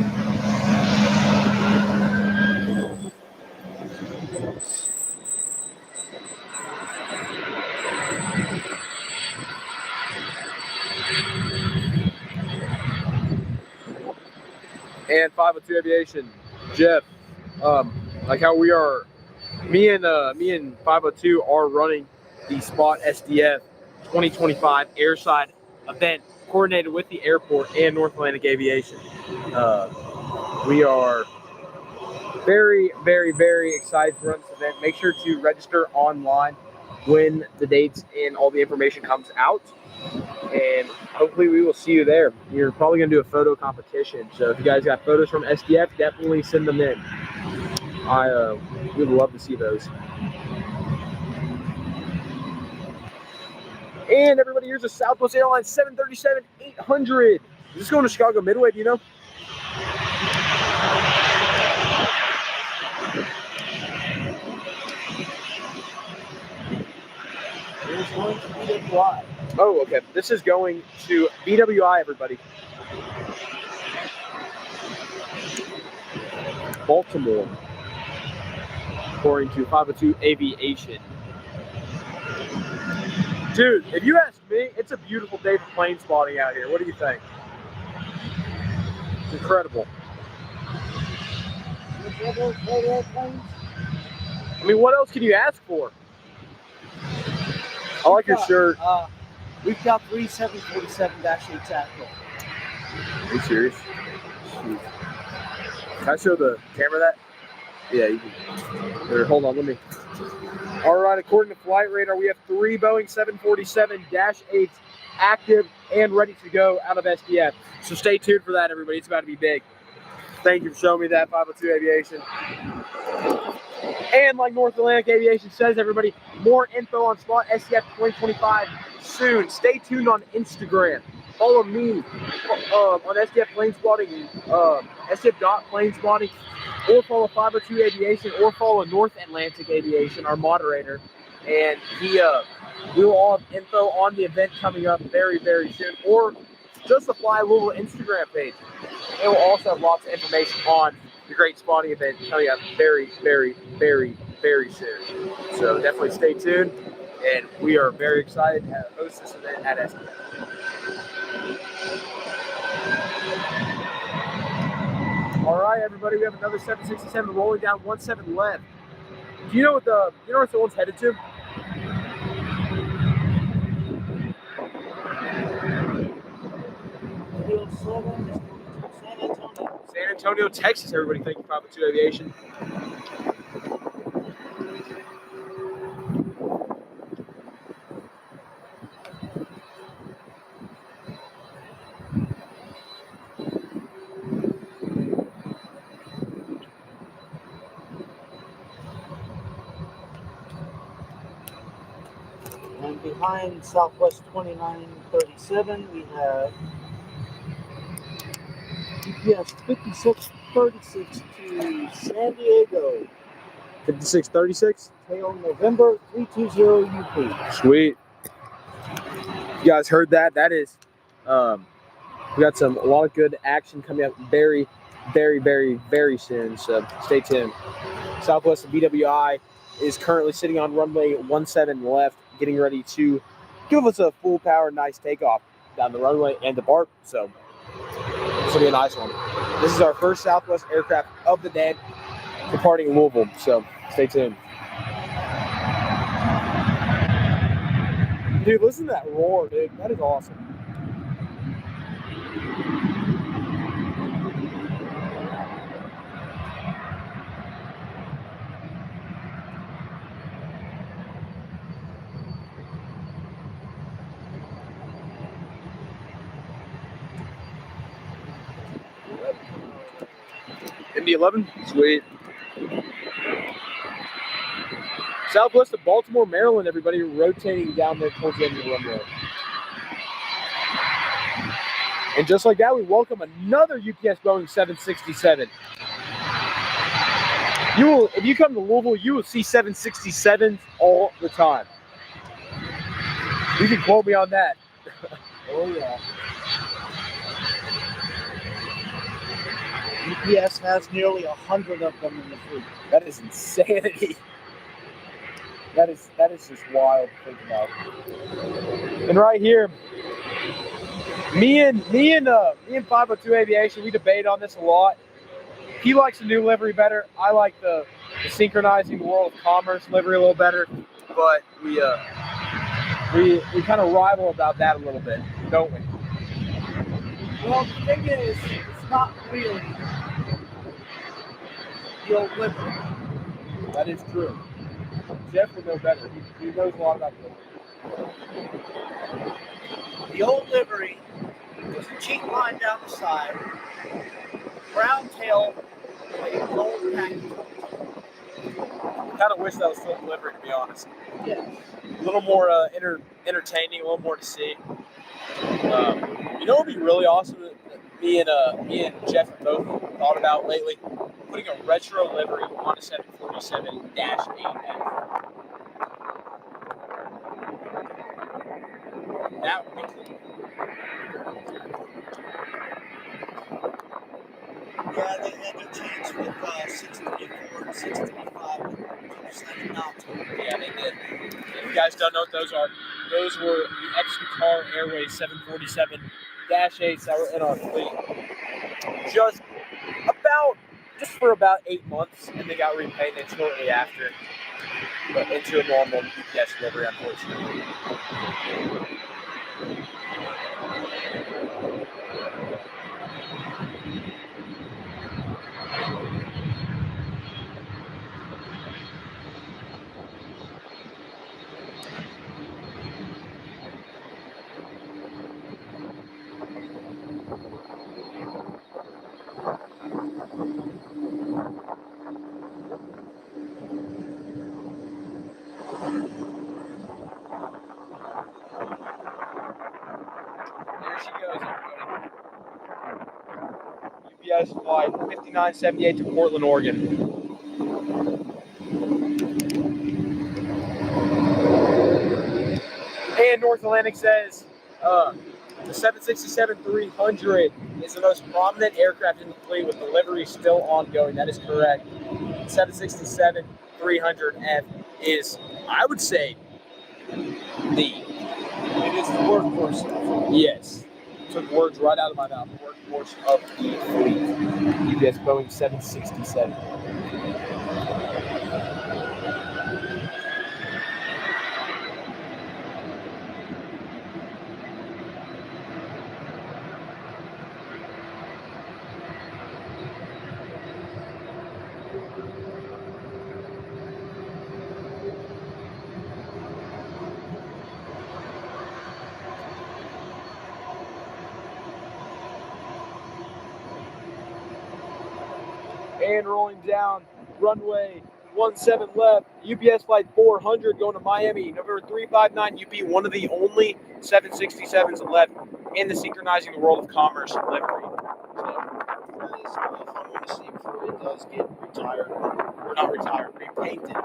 And 502 Aviation, Jeff, like how we are, me and 502 are running the Spot SDF 2025 airside event coordinated with the airport and North Atlantic Aviation. We are very, very, very excited to run this event. Make sure to register online when the dates and all the information comes out. and hopefully we will see you there. We're probably going to do a photo competition, so if you guys got photos from SDF, definitely send them in. We would love to see those. And everybody, here's a Southwest Airlines 737-800. Is this going to Chicago Midway, do you know? It's going to BWI. Oh, okay. This is going to BWI, everybody. Baltimore, according to 502 Aviation. Dude, if you ask me, it's a beautiful day for plane spotting out here. What do you think? It's incredible. I mean, what else can you ask for? I like your shirt. We've got 3 747-8s at home. Are you serious? Shoot. Can I show the camera that? Yeah, you can. Here, hold on, let me. All right, according to Flight Radar, we have 3 Boeing 747-8s active and ready to go out of SDF. So stay tuned for that, everybody. It's about to be big. Thank you for showing me that, 502 Aviation. And like North Atlantic Aviation says, everybody, more info on Spot SDF 2025 soon. Stay tuned on Instagram. Follow me on SDF Planespotting, SDF.Planespotting, or follow 502 Aviation, or follow North Atlantic Aviation, our moderator. And we will all have info on the event coming up very, very soon, or just the Fly Louisville Instagram page. It will also have lots of information on the Great Spotting event coming up very, very, very, very soon. So definitely stay tuned, and we are very excited to host this event at SDF. All right, everybody, we have another 767 rolling down 17 left. Do you know what the one's headed to? San Antonio, Texas, everybody. Thank you, 502 Aviation. And behind Southwest 2937, we have UPS 5636 to San Diego. 5636? Tail November 320 UP. Sweet. You guys heard that? That is, we got a lot of good action coming up very, very, very, very soon. So stay tuned. Southwest of BWI is currently sitting on runway 17 left, getting ready to give us a full power, nice takeoff down the runway and depart. So this will be a nice one. This is our first Southwest aircraft of the day departing Louisville. So stay tuned. Dude, listen to that roar, dude. That is awesome. MD11, sweet. Southwest of Baltimore, Maryland, everybody rotating down there towards the end of the runway. And just like that, we welcome another UPS Boeing 767. If you come to Louisville, you will see 767s all the time. You can quote me on that. Oh, yeah. UPS has nearly 100 of them in the fleet. That is insanity. That is just wild to think about. And right here, me and 502 Aviation, we debate on this a lot. He likes the new livery better. I like the synchronizing World of Commerce livery a little better. But we kind of rival about that a little bit, don't we? Well, the thing is, it's not really the old livery. That is true. Jeff would know better. He knows a lot about the livery. The old livery was a cheap line down the side, brown tail with a gold package. Kind of wish that was still delivered, to be honest. Yes. A little more entertaining, a little more to see. You know what would be really awesome that me and Jeff have both thought about lately? Putting a retro livery on a 747-8F. That would be cool. Yeah, they had their chance with 634 and 635, but decided not to. Yeah, they did. If you guys don't know what those are, those were the ex-Qatar Airways 747-8s that were in our fleet. Just for about 8 months, and they got repainted shortly after, but into a normal UPS delivery, unfortunately. There she goes, everybody. UPS flight 5978 to Portland, Oregon. And North Atlantic says the 767-300 is the most prominent aircraft in the fleet with delivery still ongoing. That is correct. The 767-300F is, I would say, it is the workhorse. Yes. Took words right out of my mouth. Workhorse of the fleet. UPS Boeing 767. And rolling down runway 17 left, UPS flight 400 going to Miami, November 359 UP, one of the only 767s left in the Synchronizing the World of Commerce livery. So, That is fun one to see before it does get retired. we're not retired, repainted.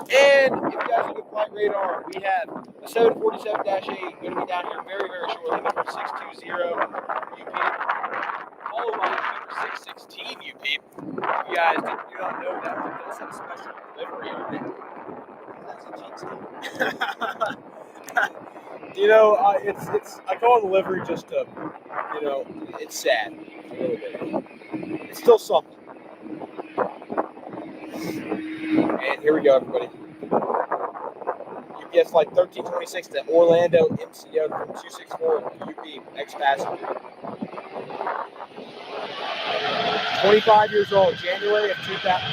And if you guys look at flight radar, we have a 747-8 going to be down here very, very shortly, number 620 UP. Followed by number 616 UP. If you guys do not know that, it does have a special delivery on it. That's a jinx. You know, it's I call it a livery just to, you know, it's sad a little bit. It's still something. And here we go, everybody. UPS flight 1326 to Orlando MCO from 264 UP ex-passenger. 25 years old, January of 2000.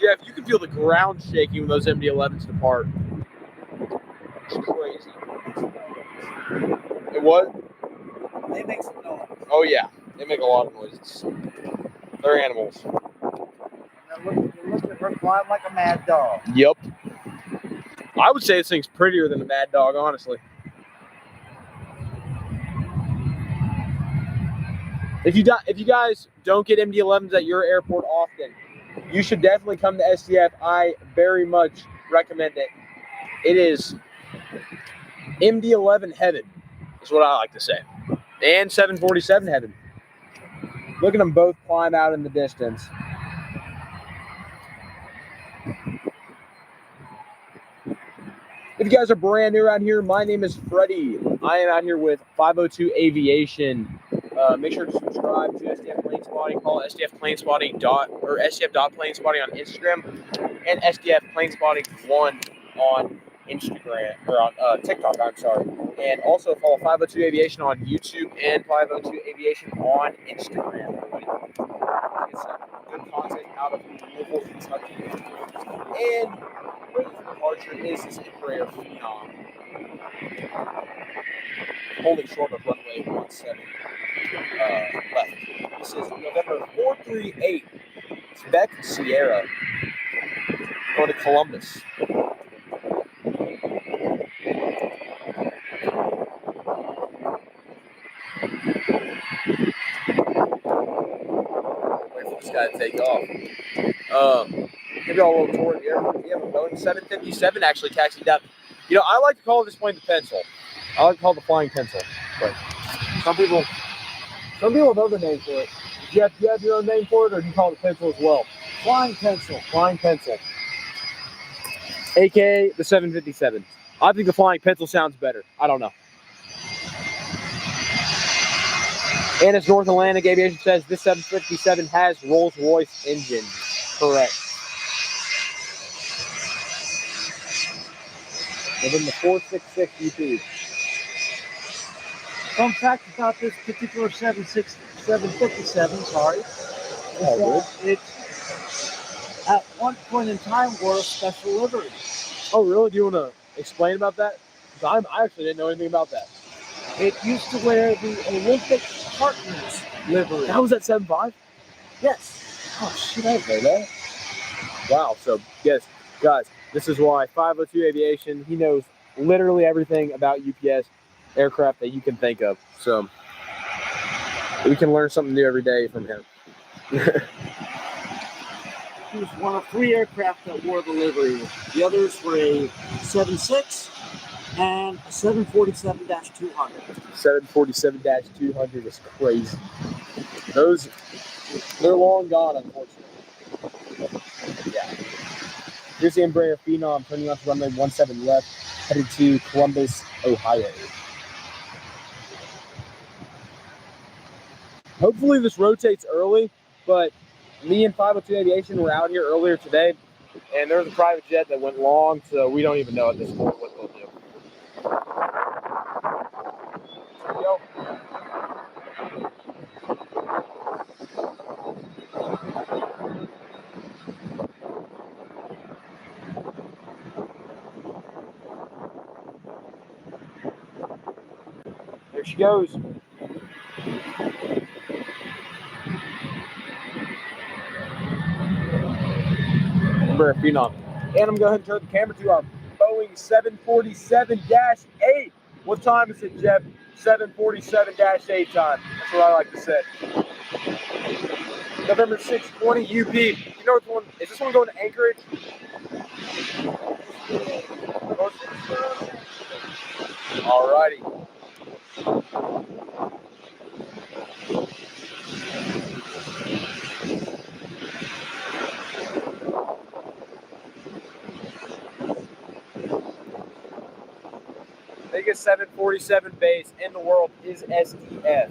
Jeff, you can feel the ground shaking when those MD11s depart. It's crazy. It what? They make some noise. Oh yeah, they make a lot of noises. They're animals. They're looking at her flying like a mad dog. Yep. I would say this thing's prettier than a Mad Dog, honestly. If you guys don't get MD11s at your airport often, you should definitely come to SDF. I very much recommend it. It is MD11 heaven, is what I like to say. And 747 heaven. Look at them both climb out in the distance. If you guys are brand new around here, my name is Freddie. I am out here with 502 Aviation. Make sure to subscribe to SDF Planespotting. Call it SDF Planespotting SDF.Planespotting on Instagram and SDF Planespotting 1 on Instagram, or on TikTok, I'm sorry. And also follow 502 Aviation on YouTube and 502 Aviation on Instagram. Get some good content out of Louisville, Kentucky. And waiting for departure is this Embraer Phenom, holding short of runway 17 left. This is November 438. It's Delta Sierra going to Columbus. Wait for this guy to take off. Give y'all a little tour of the airport. We have a Boeing 757 actually taxiing down. You know, I like to call this plane the pencil. I like to call it the flying pencil. But some people know the name for it. Jeff, do you have your own name for it, or do you call it the pencil as well? Flying pencil. Flying pencil. AKA the 757. I think the flying pencil sounds better. I don't know. And as North Atlantic Aviation says, this 757 has Rolls-Royce engines. Correct. Within the 466 UP. Fun fact about this particular 757, sorry. It's at one point in time wore a special livery. Oh, really? Do you want to explain about that? Because I actually didn't know anything about that. It used to wear the Olympic partners livery. That was at 7.5? Yes. Oh, shit, I didn't know that. Wow. So, yes, guys, this is why 502 Aviation, he knows literally everything about UPS aircraft that you can think of. So, we can learn something new every day from him. He was one of 3 aircraft that wore the livery. The others were a 76 and a 747-200. 747-200 is crazy. Those, they're long gone, unfortunately. Yeah. Here's the Embraer Phenom turning off runway 17 left, headed to Columbus, Ohio. Hopefully this rotates early, but me and 502 Aviation were out here earlier today, and there was a private jet that went long, so we don't even know at this point what they'll do. Here we go. There she goes. Embraer Phenom. And I'm going to go ahead and turn the camera to our Boeing 747-8. What time is it, Jeff? 747-8 time. That's what I like to say. November 620 UP. You know which one? Is this one going to Anchorage? Alrighty. Biggest 747 base in the world is SDF.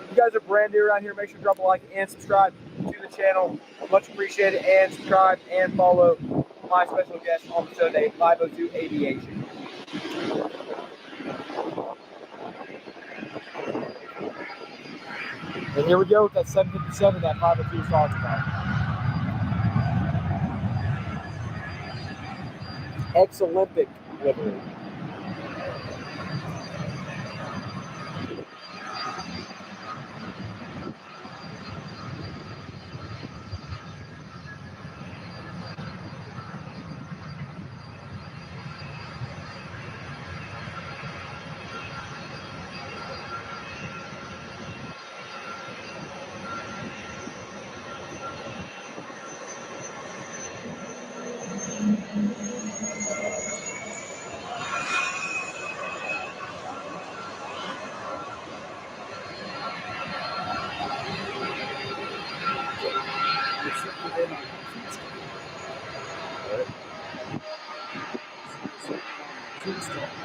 If you guys are brand new around here, make sure to drop a like and subscribe to the channel. Much appreciated. And subscribe and follow my special guest on the show today, 502 Aviation. And here we go with that 757 that 502 is talking about. Ex-Olympic livery.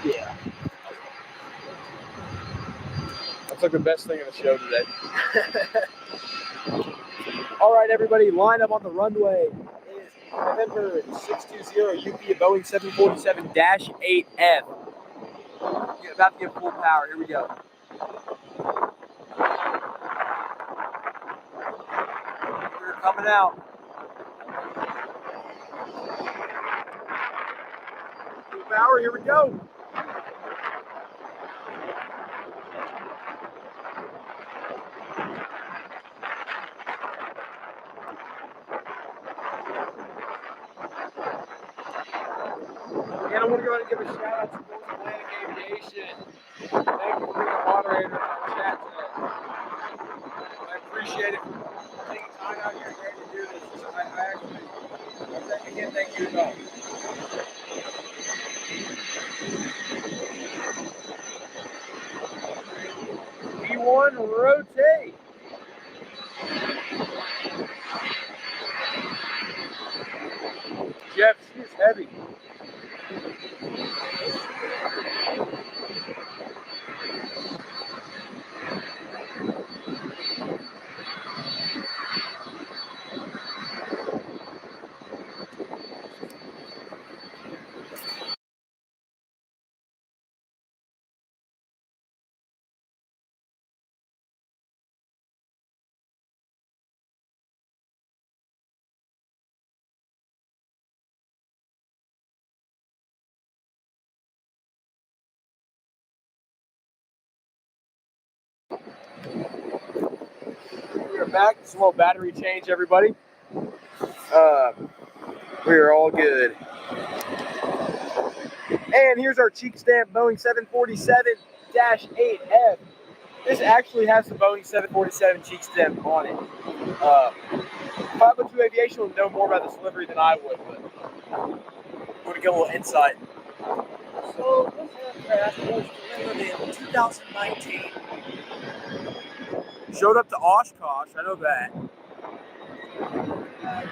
Yeah. That's like the best thing in the show today. All right, everybody, line up on the runway. It is November 620 UP Boeing 747-8F. You're about to get full power. Here we go. We're coming out. Full power. Here we go. And I want to go ahead and give a shout out to North Atlantic Aviation. Thank you for being a moderator in our chat today. I appreciate it for taking time out of your day to do this. I actually, again, thank you enough. V1 rotate. Jeff, she's heavy. We are back. It's a little battery change, everybody. We are all good. And here's our cheek stamp Boeing 747-8F. This actually has the Boeing 747 cheek stamp on it. 502 Aviation will know more about this delivery than I would, but we're going to get a little insight. So this aircraft was delivered in 2019. Showed up to Oshkosh, I know that.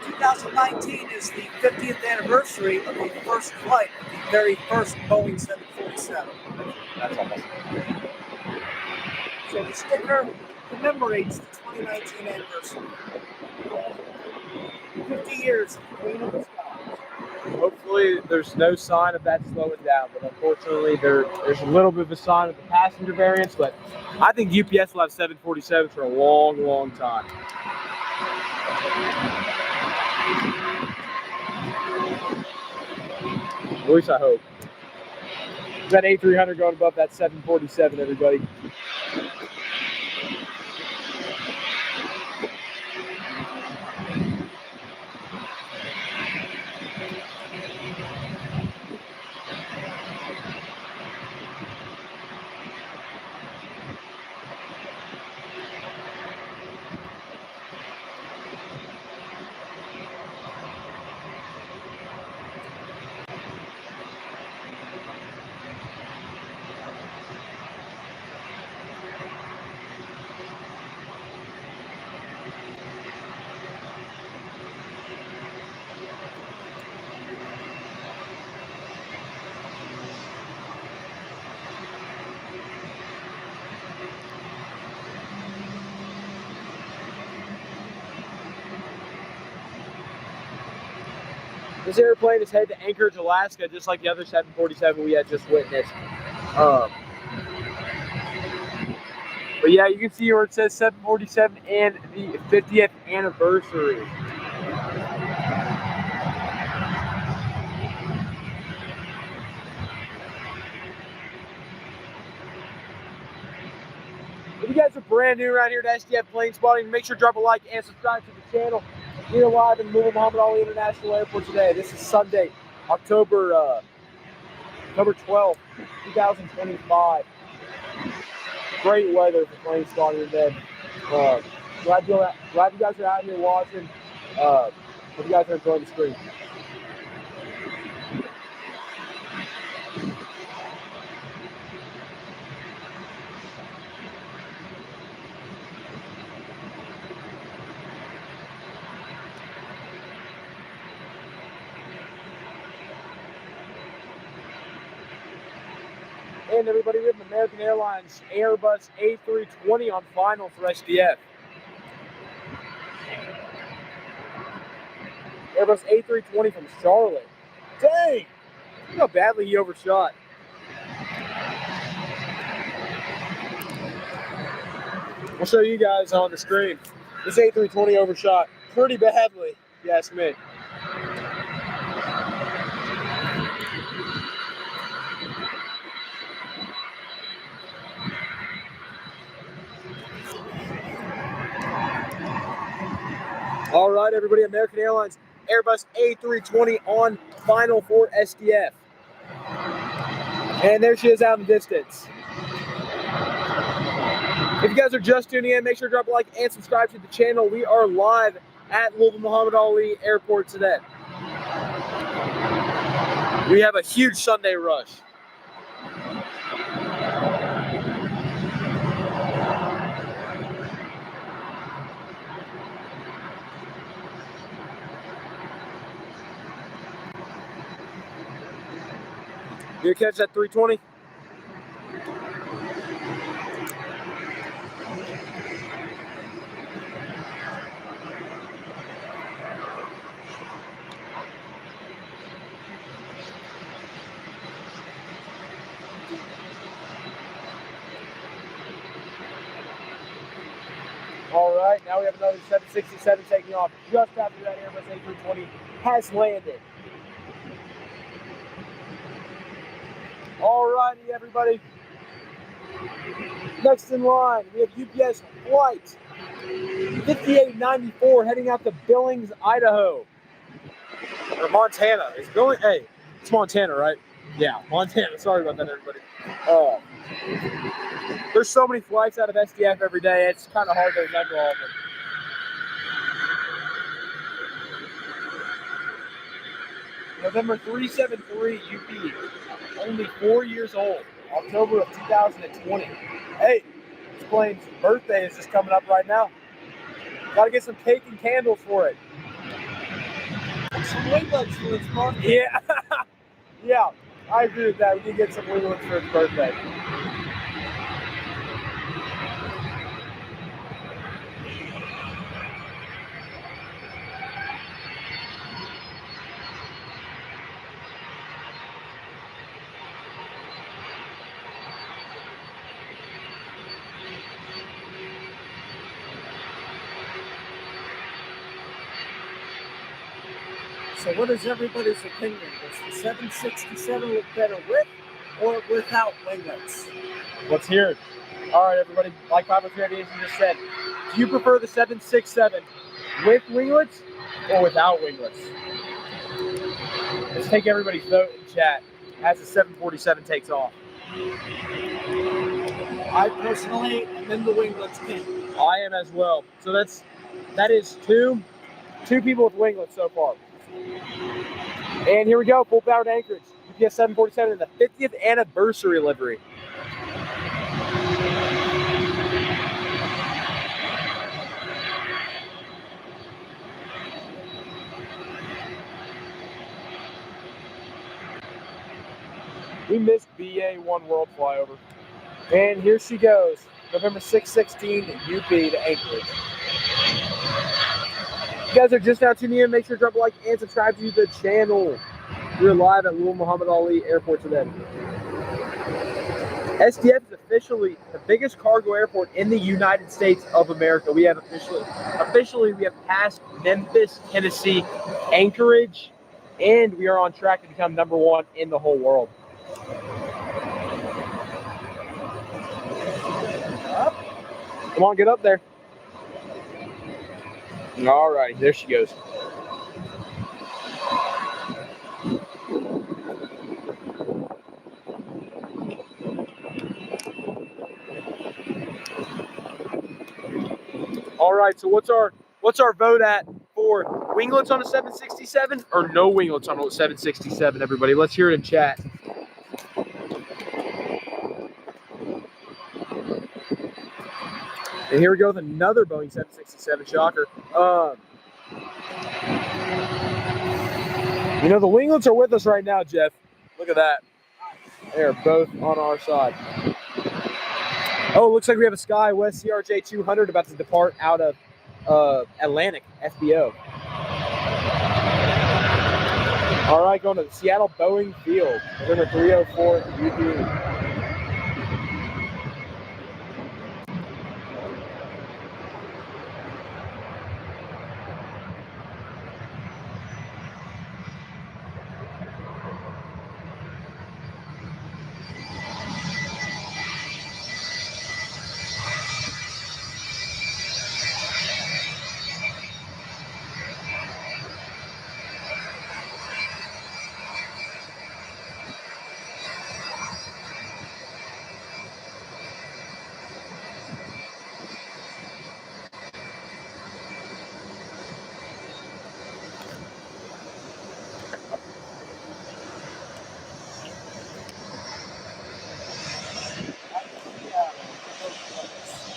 2019 is the 50th anniversary of the first flight of the very first Boeing 747. That's almost. So the sticker commemorates the 2019 anniversary. 50 years of Queen of the Skies. Hopefully there's no sign of that slowing down, but unfortunately there's a little bit of a sign of the passenger variants, but I think UPS will have 747s for a long, long time. At least I hope. That A300 going above that 747, everybody. This airplane is headed to Anchorage, Alaska, just like the other 747 we had just witnessed. But yeah, you can see where it says 747 and the 50th anniversary. If you guys are brand new around here to SDF Planespotting, make sure to drop a like and subscribe to the channel. We're live in Louisville Muhammad Ali International Airport today. This is Sunday, October 12th, 2025. Great weather for Planespotting today. Glad you guys are out here watching. Hope you guys are enjoying the screen. And everybody, we have an American Airlines Airbus A320 on final for SDF. Airbus A320 from Charlotte. Dang! Look how badly he overshot. I'll show you guys on the screen. This A320 overshot pretty badly, if you ask me. All right, everybody, American Airlines Airbus A320 on final for SDF. And there she is out in the distance. If you guys are just tuning in, make sure to drop a like and subscribe to the channel. We are live at Louisville Muhammad Ali Airport today. We have a huge Sunday rush. You catch that 320? All right, now we have another 767 taking off just after that Airbus A320 has landed. All righty, everybody. Next in line, we have UPS flight 5894 heading out to Billings, Idaho. Or Montana. It's going, hey, it's Montana, right? Yeah, Montana. Sorry about that, everybody. There's so many flights out of SDF every day, it's kind of hard to remember all of them. November 373 UP, only 4 years old, October of 2020. Hey, this plane's birthday is just coming up right now. Gotta get some cake and candles for it. Some winglets for its birthday. Yeah, yeah, I agree with that. We can get some winglets for its birthday. So what is everybody's opinion? Does the 767 look better with or without winglets? Let's hear it. All right, everybody. Like 503 Aviation just said, do you prefer the 767 with winglets or without winglets? Let's take everybody's vote in chat as the 747 takes off. I personally am in the winglets camp. I am as well. So that is two people with winglets so far. And here we go, full power to Anchorage. UPS 747 in the 50th anniversary livery. We missed BA1 World Flyover. And here she goes, November 616 UP to Anchorage. If you guys are just now tuning in, make sure to drop a like and subscribe to the channel. We're live at Louisville Muhammad Ali Airport today. SDF is officially the biggest cargo airport in the United States of America. We have officially we have passed Memphis, Tennessee, Anchorage, and we are on track to become #1 in the whole world. Come on, get up there. All right, there she goes. All right, so what's our vote at for winglets on a 767 or no winglets on a 767, everybody? Let's hear it in chat. And here we go with another Boeing 767, shocker. You know, the winglets are with us right now, Jeff. Look at that. They're both on our side. Oh, it looks like we have a SkyWest CRJ 200 about to depart out of Atlantic FBO. All right, going to the Seattle Boeing Field, November 304 UP.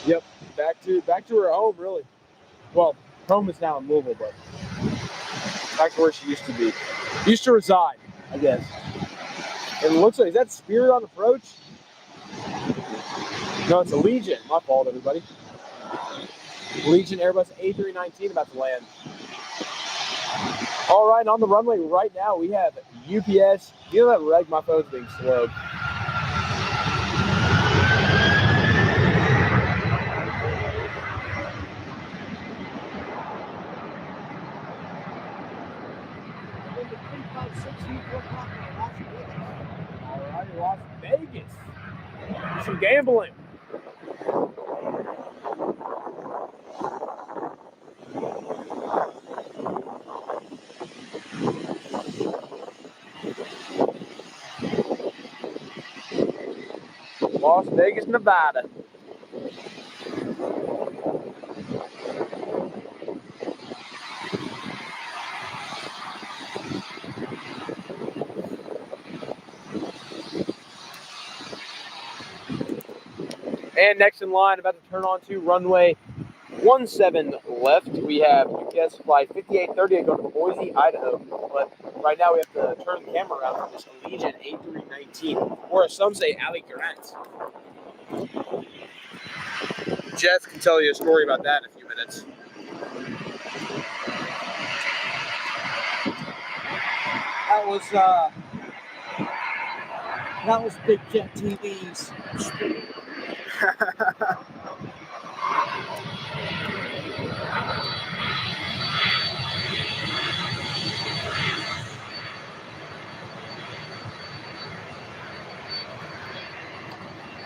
Yep, back to her home, really. Well, home is now in Louisville, but back to where she used to be. Used to reside, I guess. And it looks like, is that Spirit on approach? No, it's Allegiant. My fault, everybody. Allegiant Airbus A319 about to land. All right, on the runway right now, we have UPS. You know that reg, my phone's being slowed. All right, Las Vegas. Some gambling. Las Vegas, Nevada. And next in line, about to turn on to runway 17 left. We have UPS flight 5830 going to Boise, Idaho. But right now we have to turn the camera around for this Allegiant A319, or as some say, Alley Current. Jeff can tell you a story about that in a few minutes. That was Big Jet TV's.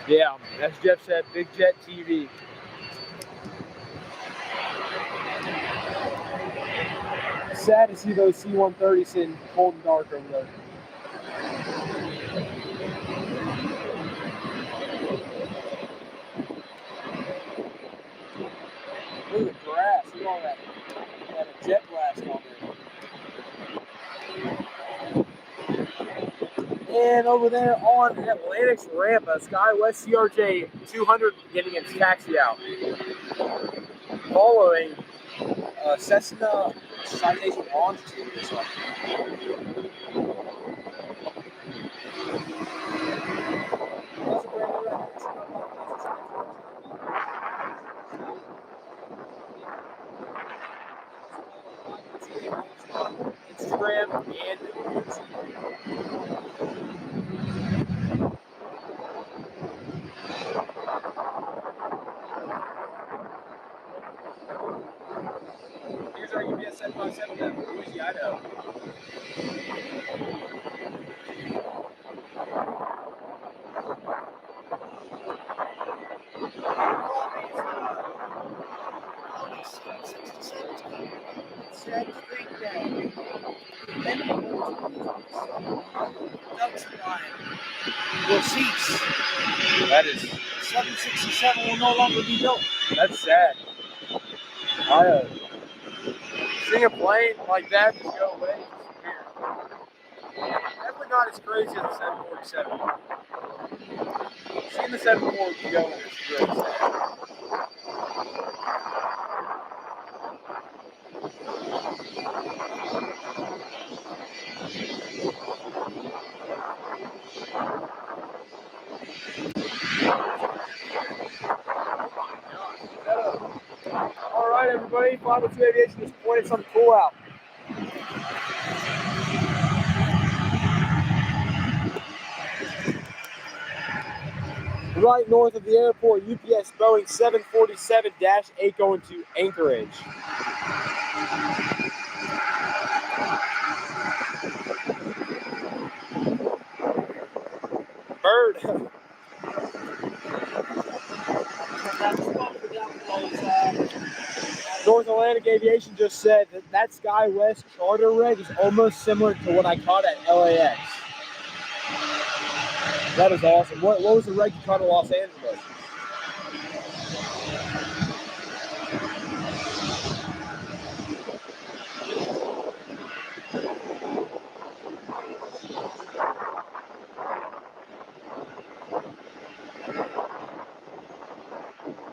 Yeah, as Jeff said, Big Jet TV. Sad to see those C-130s sitting cold and dark over there. Look at the grass. Look at all that. Got a jet blast on there. And over there on Atlantic's ramp, a SkyWest CRJ 200 getting its taxi out. Following Cessna Citation Longitude this one. Instagram and YouTube. Here's our UPS 757 at Boise, Idaho. Will cease. That is 767 will no longer be built. That's sad. Seeing a plane like that just go away is weird. Definitely not as crazy as the 747. Seeing the 747 go is really sad. everybody. 502 Aviation just pointed something cool out. Right north of the airport, UPS Boeing 747-8 going to Anchorage. Bird. North Atlantic Aviation just said that SkyWest charter reg is almost similar to what I caught at LAX. That is awesome. What was the reg you caught in Los Angeles?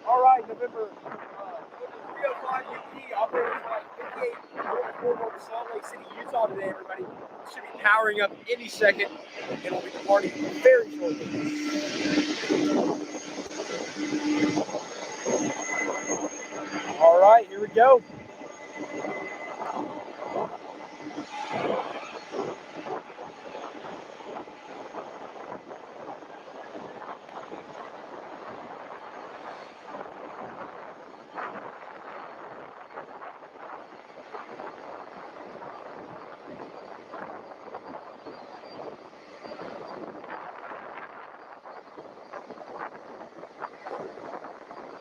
All right, November 305 UP operating flight 58 over Salt Lake City, Utah today, everybody. Should be powering up any second, and we'll be departing very shortly. All right, here we go.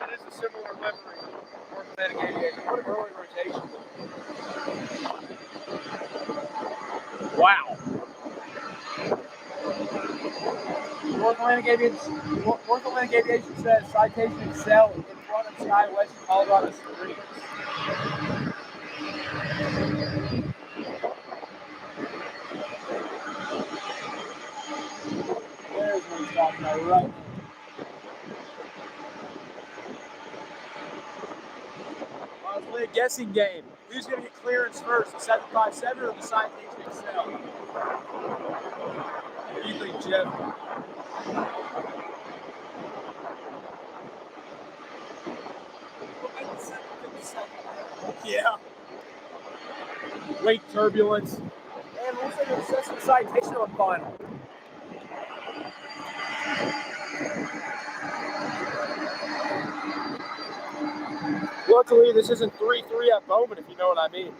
It is a similar livery, North Atlantic Aviation. What an early rotation. Wow. North Atlantic Aviation says Citation Excel in front of SkyWest and Colorado Springs. There's what he's talking about right now. Well, let's play a guessing game. Who's going to get clearance first, the 757 or the Citation Excel? What do you think, Jeff? Yeah. Weight turbulence. And looks like it's just the Citation on final. Luckily, this isn't 3-3 at Bowman, if you know what I mean.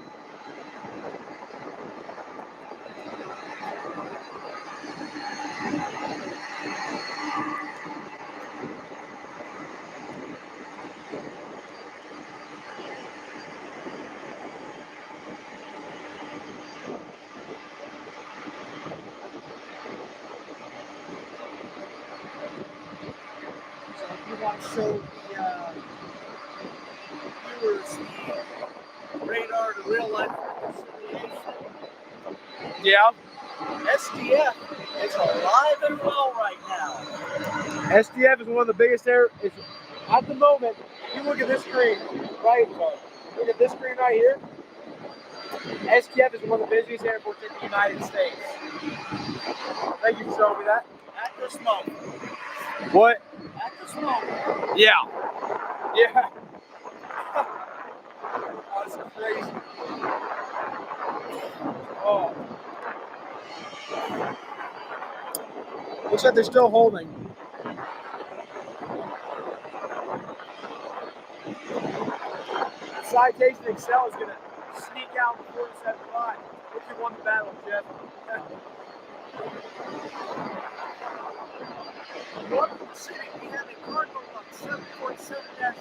So if you want to show the viewers the radar to real life reconciliation, Yeah. SDF is alive and well right now. SDF is one of the biggest at the moment. If you look at this screen, right? Look at this screen right here. SDF is one of the busiest airports in the United States. Thank you for showing me that. At the smoke. What? At the smoke. Yeah. Yeah. Oh, this is crazy. Oh. Looks like they're still holding. Citation Excel is going to sneak out before the 7-5. Look who won the battle, Jeff. Newark City, we have a Condor on 747-8.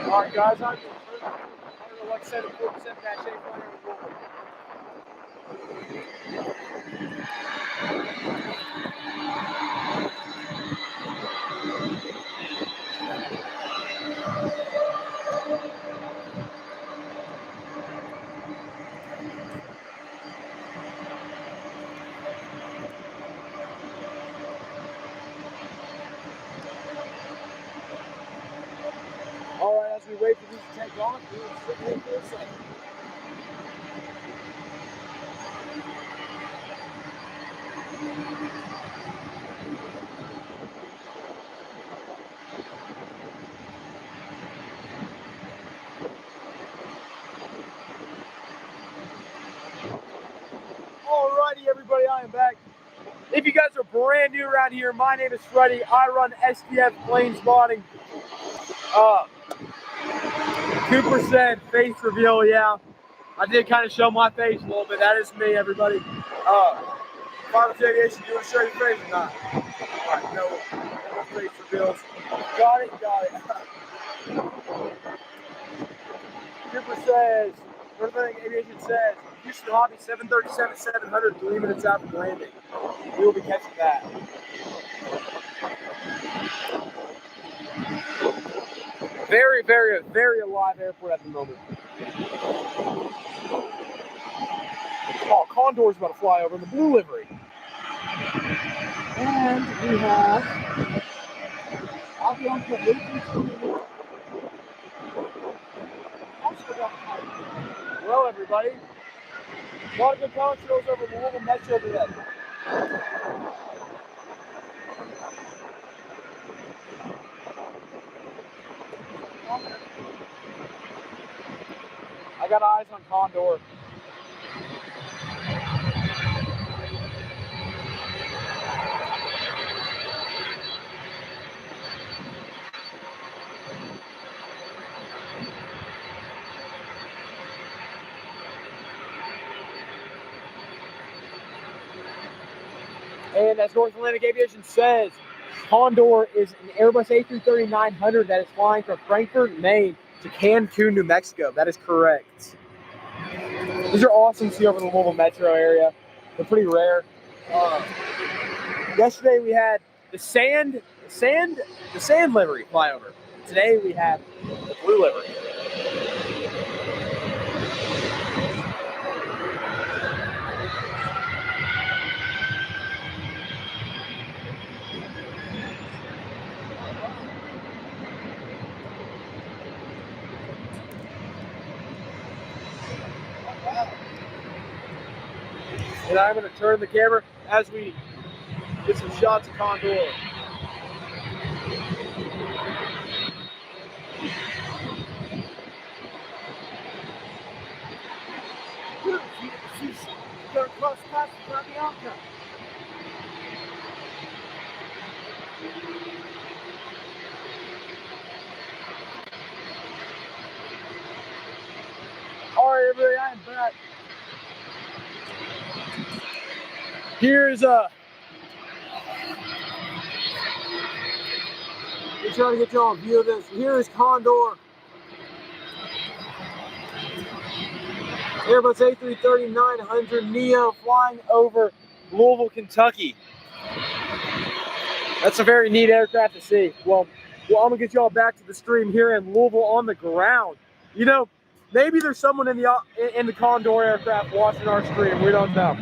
All right, guys, I'm going to let 747-8 fly over. All right, as we wait for these to take off, we will sit here for a second. Alrighty, everybody, I am back. If you guys are brand new around here, my name is Freddie. I run SDF Planespotting. Cooper said face reveal, yeah. I did kind of show my face a little bit. That is me, everybody. Final Aviation, you want to show your face or not? Alright, no face reveals. Got it. Cooper says, Northern Aviation says, Houston Hobby 737-700, 3 minutes out from landing. We will be catching that. Very, very, very alive airport at the moment. Oh, Condor's about to fly over in the blue livery. And we have Avianca A319. Well, everybody, a lot of good power shows over the Louisville Metro today. I got eyes on Condor. And as North Atlantic Aviation says, Condor is an Airbus A330-900 that is flying from Frankfurt, Maine to Cancun, New Mexico. That is correct. These are awesome to see over the Louisville Metro area. They're pretty rare. Yesterday we had the sand livery flyover. Today we have the blue livery. And I'm going to turn the camera as we get some shots of Condor. She's going to cross past Avianca. All right, everybody, I am back. Here's we're trying to get y'all a view of this. Here is Condor. Airbus A330-900 Neo flying over Louisville, Kentucky. That's a very neat aircraft to see. Well, I'm gonna get y'all back to the stream here in Louisville on the ground. You know, maybe there's someone in the Condor aircraft watching our stream. We don't know.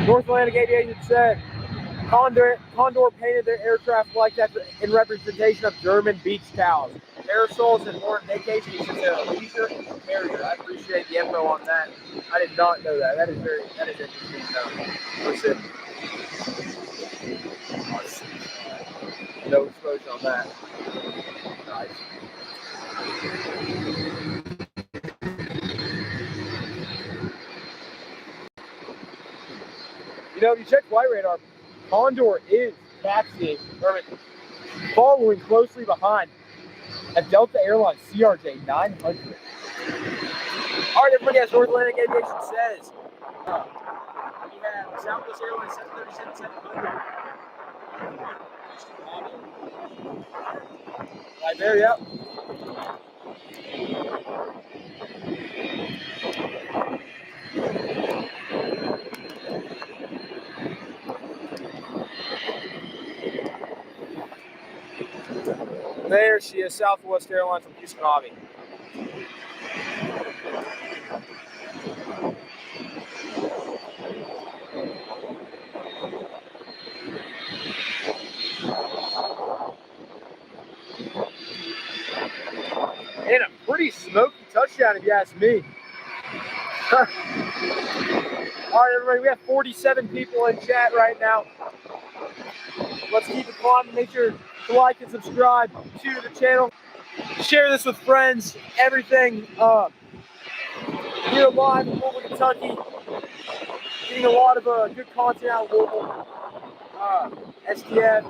North Atlantic Aviation said Condor painted their aircraft like that in representation of German beach towels, aerosols, and more vacation. He said they're a leisure carrier. I appreciate the info on that. I did not know that. That is interesting to know. Listen. No exposure on that. Nice. You know, if you check flight radar, Condor is following closely behind a Delta Airlines CRJ 900. All right, everybody, as North Atlantic Aviation says, we have Southwest Airlines 737-700. Right there, yep. There she is, Southwest Airlines from Houston Hobby. And a pretty smoky touchdown, if you ask me. All right, everybody, we have 47 people in chat right now. Let's keep it fun. Make sure to like and subscribe to the channel. Share this with friends, everything. You here live in Louisville, Kentucky. Getting a lot of good content out of Louisville. SDF,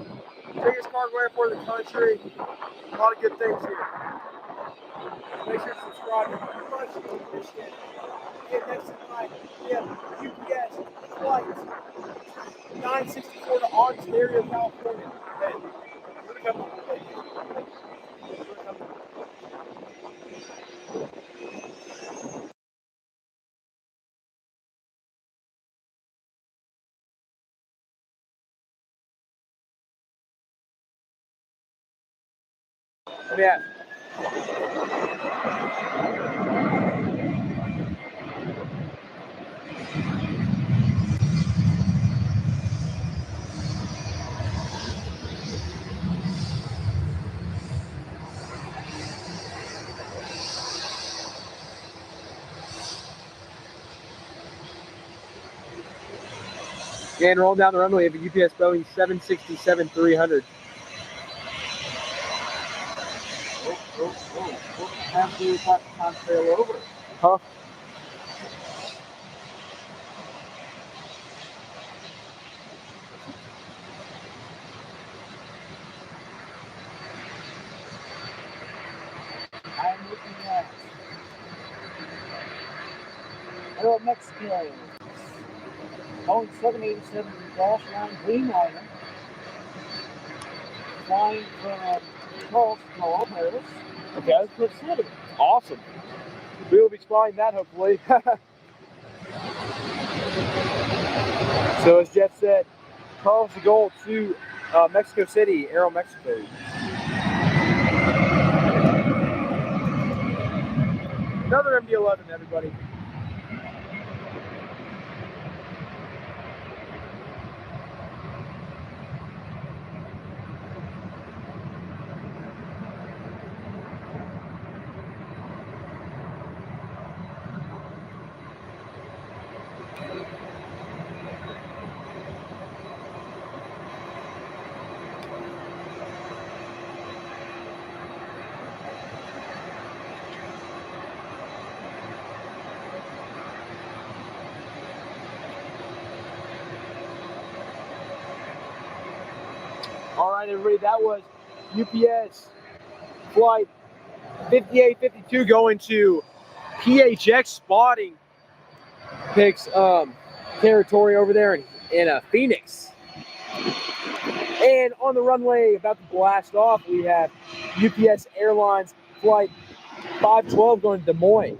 biggest cargo airport in the country. A lot of good things here. Make sure to subscribe. Much appreciated. And next tonight, we have UPS flight 964 to Ontario, California. Hey, you're gonna come. Yeah. And rolling down the runway, we have a UPS Boeing 767-300. After that contrail over. Huh? I'm looking at Aeromexico. Boeing 787-9 Dreamliner. Flying from Charleston, Paris. Okay. Mexico City. Awesome. We will be flying that hopefully. So as Jeff said, Carlos de Gaulle to Mexico City, Aeromexico. Another MD11, everybody. All right, everybody, that was UPS flight 5852 going to PHX spotting picks territory over there in Phoenix. And on the runway, about to blast off, we have UPS Airlines flight 512 going to Des Moines.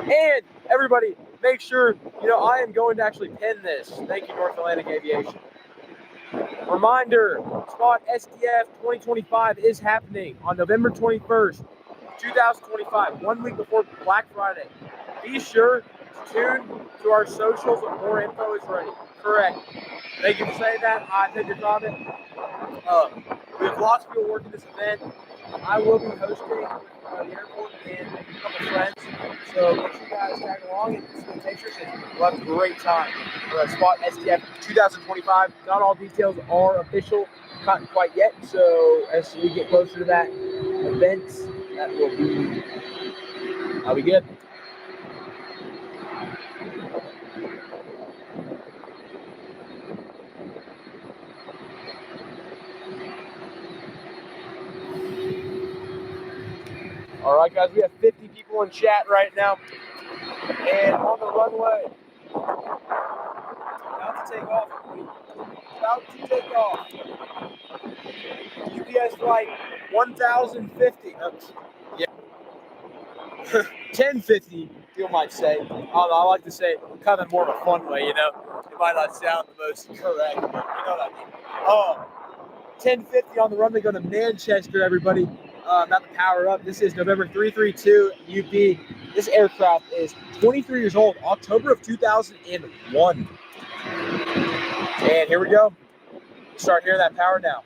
And everybody, make sure, I am going to actually pin this. Thank you, North Atlantic Aviation. Reminder, Spot SDF 2025 is happening on November 21st, 2025, 1 week before Black Friday. Be sure to tune to our socials when more info is ready. Correct. Thank you for saying that. I take your comment. We have lots of people working this event. I will be hosting the airport and a couple friends. So make sure you guys tag along and take pictures. We'll have a great time for Spot SDF 2025. Not all details are official, not quite yet. So as we get closer to that event, I'll be good. All right, guys, we have 50 people in chat right now. And on the runway, about to take off. UPS flight 1050. Yeah. 1050, you might say. I like to say it kind of more of a fun way, It might not sound the most correct, but you know what I mean. 1050 on the runway going to Manchester, everybody. About to power up. This is November 332 UP. This aircraft is 23 years old, October of 2001. And here we go. Start hearing that power now.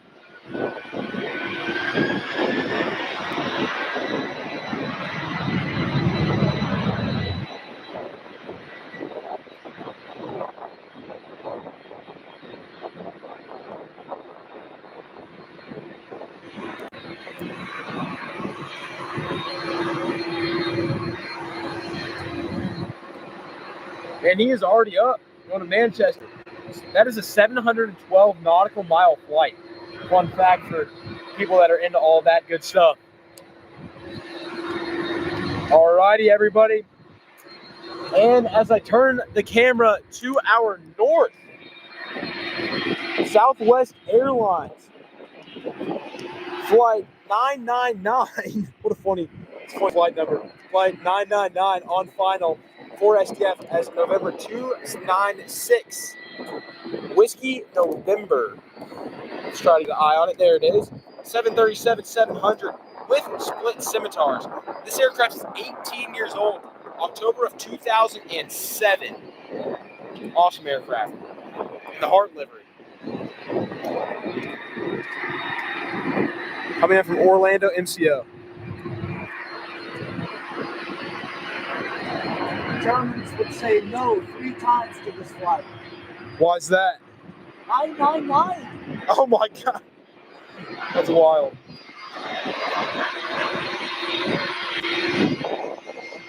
And he is already up going to Manchester. That is a 712 nautical mile flight. Fun fact for people that are into all that good stuff. Alrighty, everybody. And as I turn the camera to our north, Southwest Airlines flight 999. What a funny flight number. Flight 999 on final for STF as November 296. Whiskey November. Let's try to get an eye on it. There it is. 737-700 with split scimitars. This aircraft is 18 years old. October of 2007. Awesome aircraft. In the Heart livery. Coming in from Orlando, MCO. Germans would say no 3 times to this flight. Why's that? 999. Oh my God. That's wild.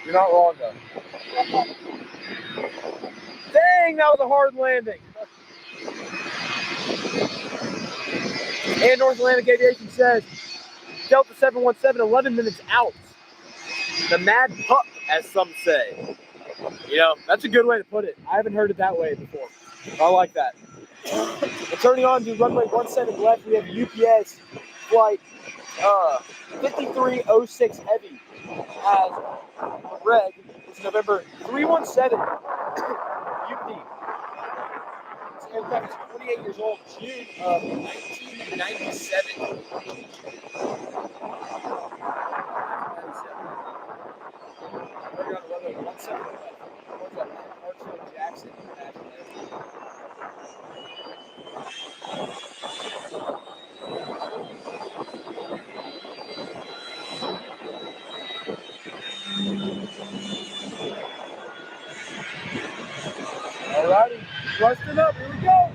You're not wrong though. Dang, that was a hard landing. And North Atlantic Aviation says Delta 717, 11 minutes out. The Mad Pup, as some say. You know, that's a good way to put it. I haven't heard it that way before. I like that. And turning on to runway 17 left, we have UPS flight 5306 Heavy as Reg. It's November 317 UP. This aircraft is 28 years old, June of 1997. Turning on to runway 17 left. Jackson International Airport. Alrighty, thrusting up, here we go.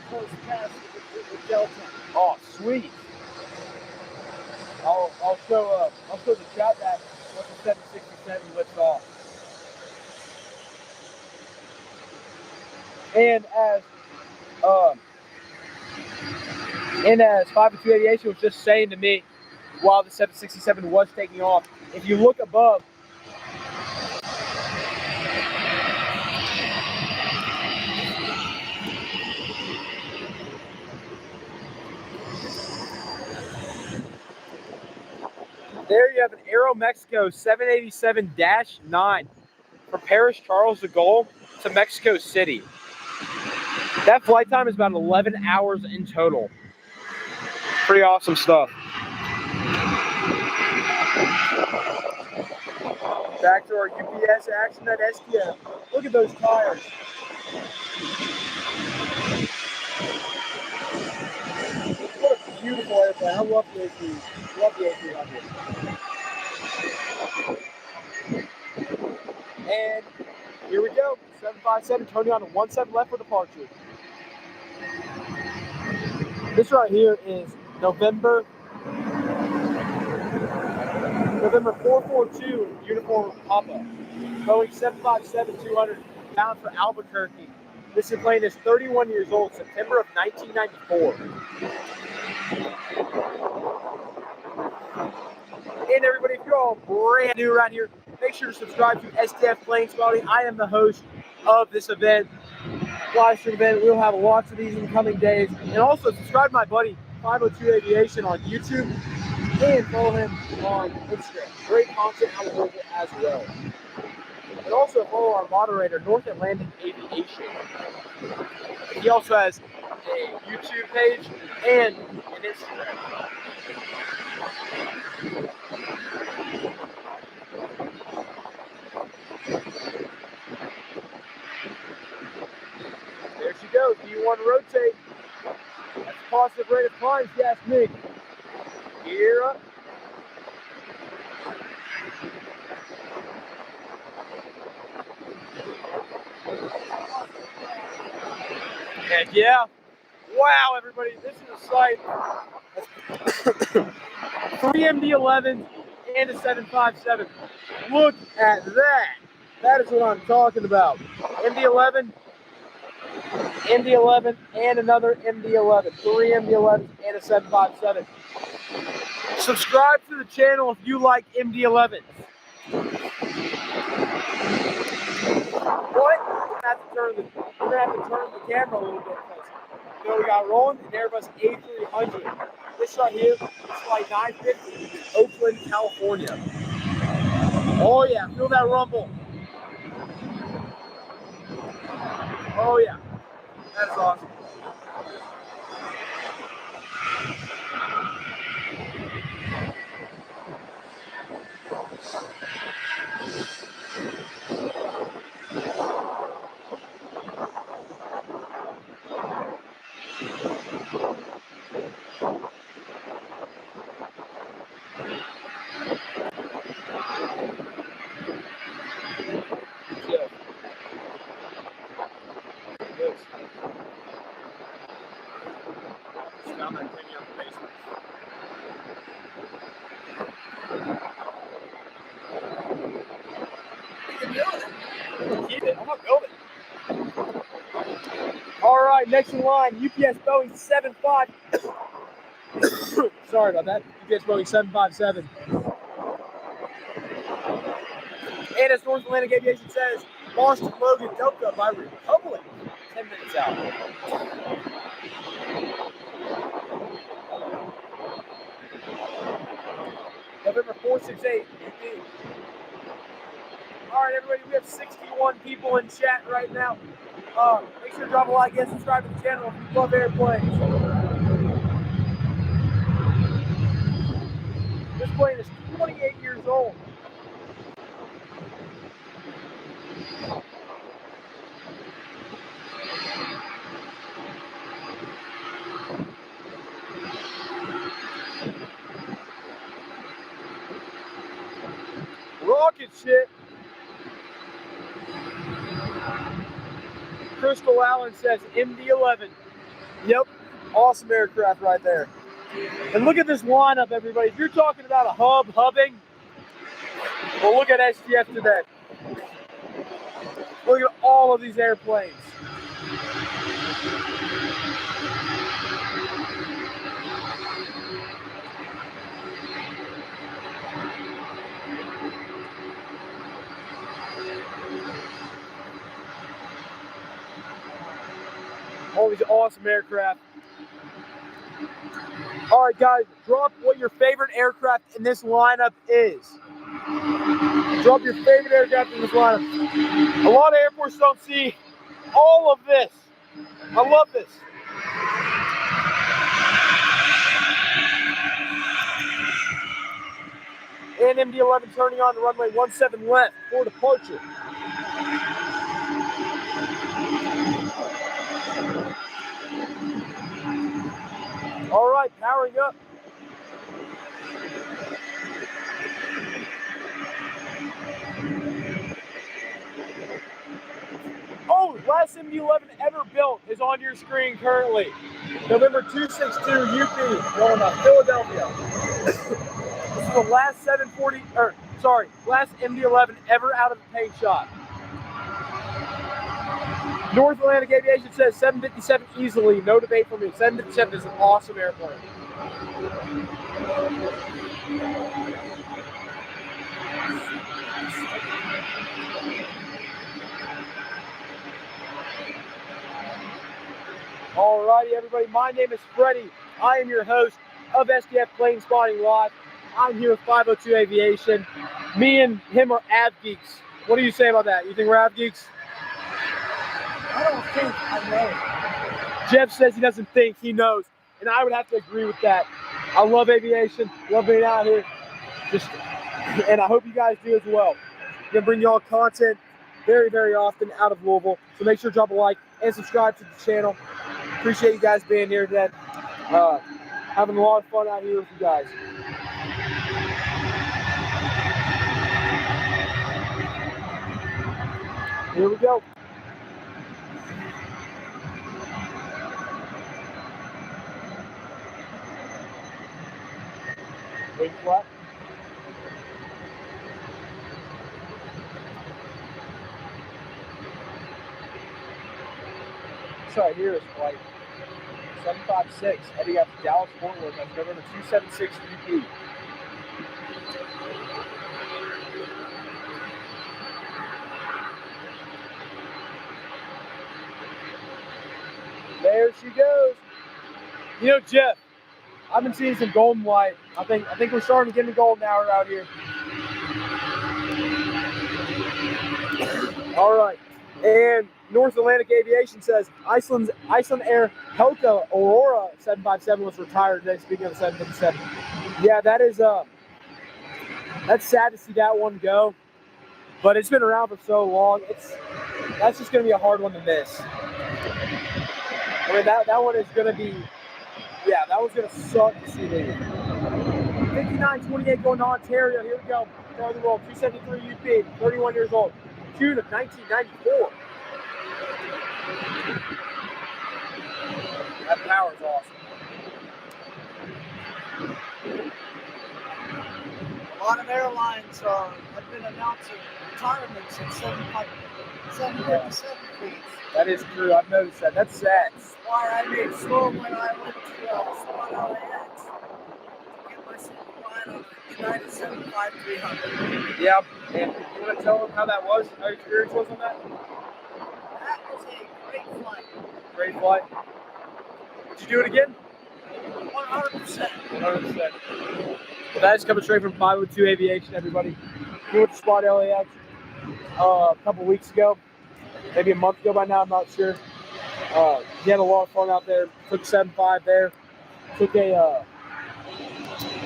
Close pass with Delta. Oh, sweet. I'll show the chat that once the 767 lifts off. And as 502 Aviation was just saying to me while the 767 was taking off, if you look above, there you have an Aeromexico 787-9 from Paris Charles de Gaulle to Mexico City. That flight time is about 11 hours in total. Pretty awesome stuff. Back to our UPS action at STF. Look at those tires. What a beautiful airplane. I love the A300. Love the A300. And here we go. 757 turning on to 17 left for departure. This right here is November 442 uniform Papa. Boeing 757-200 bound for Albuquerque. This plane is 31 years old, September of 1994. And everybody, if you're all brand new around here, make sure to subscribe to STF Planespotting. I am the host of this event, live stream event. We'll have lots of these in the coming days. And also subscribe to my buddy 502 Aviation on YouTube and follow him on Instagram. Great content out of Louisville as well. And also follow our moderator, North Atlantic Aviation. He also has a YouTube page and an Instagram. There she goes. Do you want to rotate? That's a positive rate of climb, if you ask me. Gear up. Heck yeah. Wow, everybody, this is a sight. 3 MD11s and a 757. Look at that. That is what I'm talking about. MD11, MD11, and another MD11. 3 MD11s and a 757. Subscribe to the channel if you like MD11s. What? We're gonna have to turn the camera a little bit because you know we got rolling an Airbus A300. This right here, it's like 950, Oakland, California. Oh yeah, feel that rumble. Oh yeah, that is awesome. I'm gonna build it. All right, next in line, UPS Boeing 75. Sorry about that. UPS Boeing 757. And as North Atlantic Aviation says, Boston Logan Delta by Republic. 10 minutes out. November 468. All right, everybody, we have 61 people in chat right now. Make sure to drop a like and subscribe to the channel if you love airplanes. This plane is 28 years old. Rocket shit. Crystal Allen says MD11. Yep, awesome aircraft right there. And look at this lineup, everybody. If you're talking about a hubbing, well, look at STF today. Look at all of these airplanes. All these awesome aircraft. All right, guys, drop what your favorite aircraft in this lineup is. Drop your favorite aircraft in this lineup. A lot of airports don't see all of this. I love this. And MD11 turning on the runway 17 left for departure. All right, powering up. Oh, last MD11 ever built is on your screen currently. November 262 UP, going to Philadelphia. This is the last last MD11 ever out of the paint shop. North Atlantic Aviation says 757 easily, no debate for me. 757 is an awesome airplane. Alrighty, everybody, my name is Freddie. I am your host of SDF Planespotting Live. I'm here with 502 Aviation. Me and him are av geeks. What do you say about that? You think we're av geeks? I don't think I know. Jeff says he doesn't think, he knows. And I would have to agree with that. I love aviation, love being out here. And I hope you guys do as well. I'm gonna bring y'all content very, very often out of Louisville. So make sure to drop a like and subscribe to the channel. Appreciate you guys being here today. Having a lot of fun out here with you guys. Here we go. wing flap. This right here is flight 756 heading out to Dallas Fort Worth. That's November 276 UP. There she goes. You know, Jeff, I've been seeing some golden white. I think we're starting to get into golden hour out here. All right. And North Atlantic Aviation says Iceland Air Helka Aurora 757 was retired today. Speaking of the 757, yeah, that's sad to see that one go. But it's been around for so long. That's just going to be a hard one to miss. I mean, that one is going to be, yeah, that one's going to suck to see leave. 5928 going to Ontario. Here we go. Northern World 273 UP, 31 years old. June of 1994. That power is awesome. A lot of airlines have been announcing retirements at 757 fleets. That is true. I've noticed that. That's sad. That's why I made sure when I went to Spot LAX to get myself flying on a United 75300. Yeah. And you want to tell them how that was? How your experience was on that? That was a great flight. Great flight. Would you do it again? 100%. 100%. Well, that is coming straight from 502 Aviation, everybody. We went to Spot LAX a couple weeks ago. Maybe a month ago by now, I'm not sure. He had a lot of fun out there. Took 7.5 there.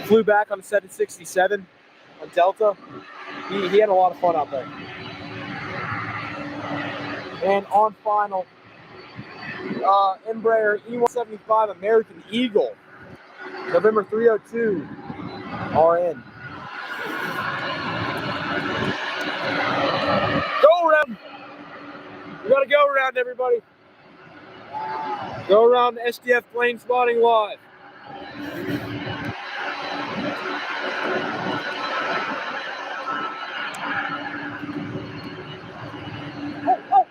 Flew back on the 767 on Delta. He had a lot of fun out there. And on final, Embraer E175 American Eagle, November 302 RN. Go around. We got to go around, everybody. Go around the SDF Planespotting live.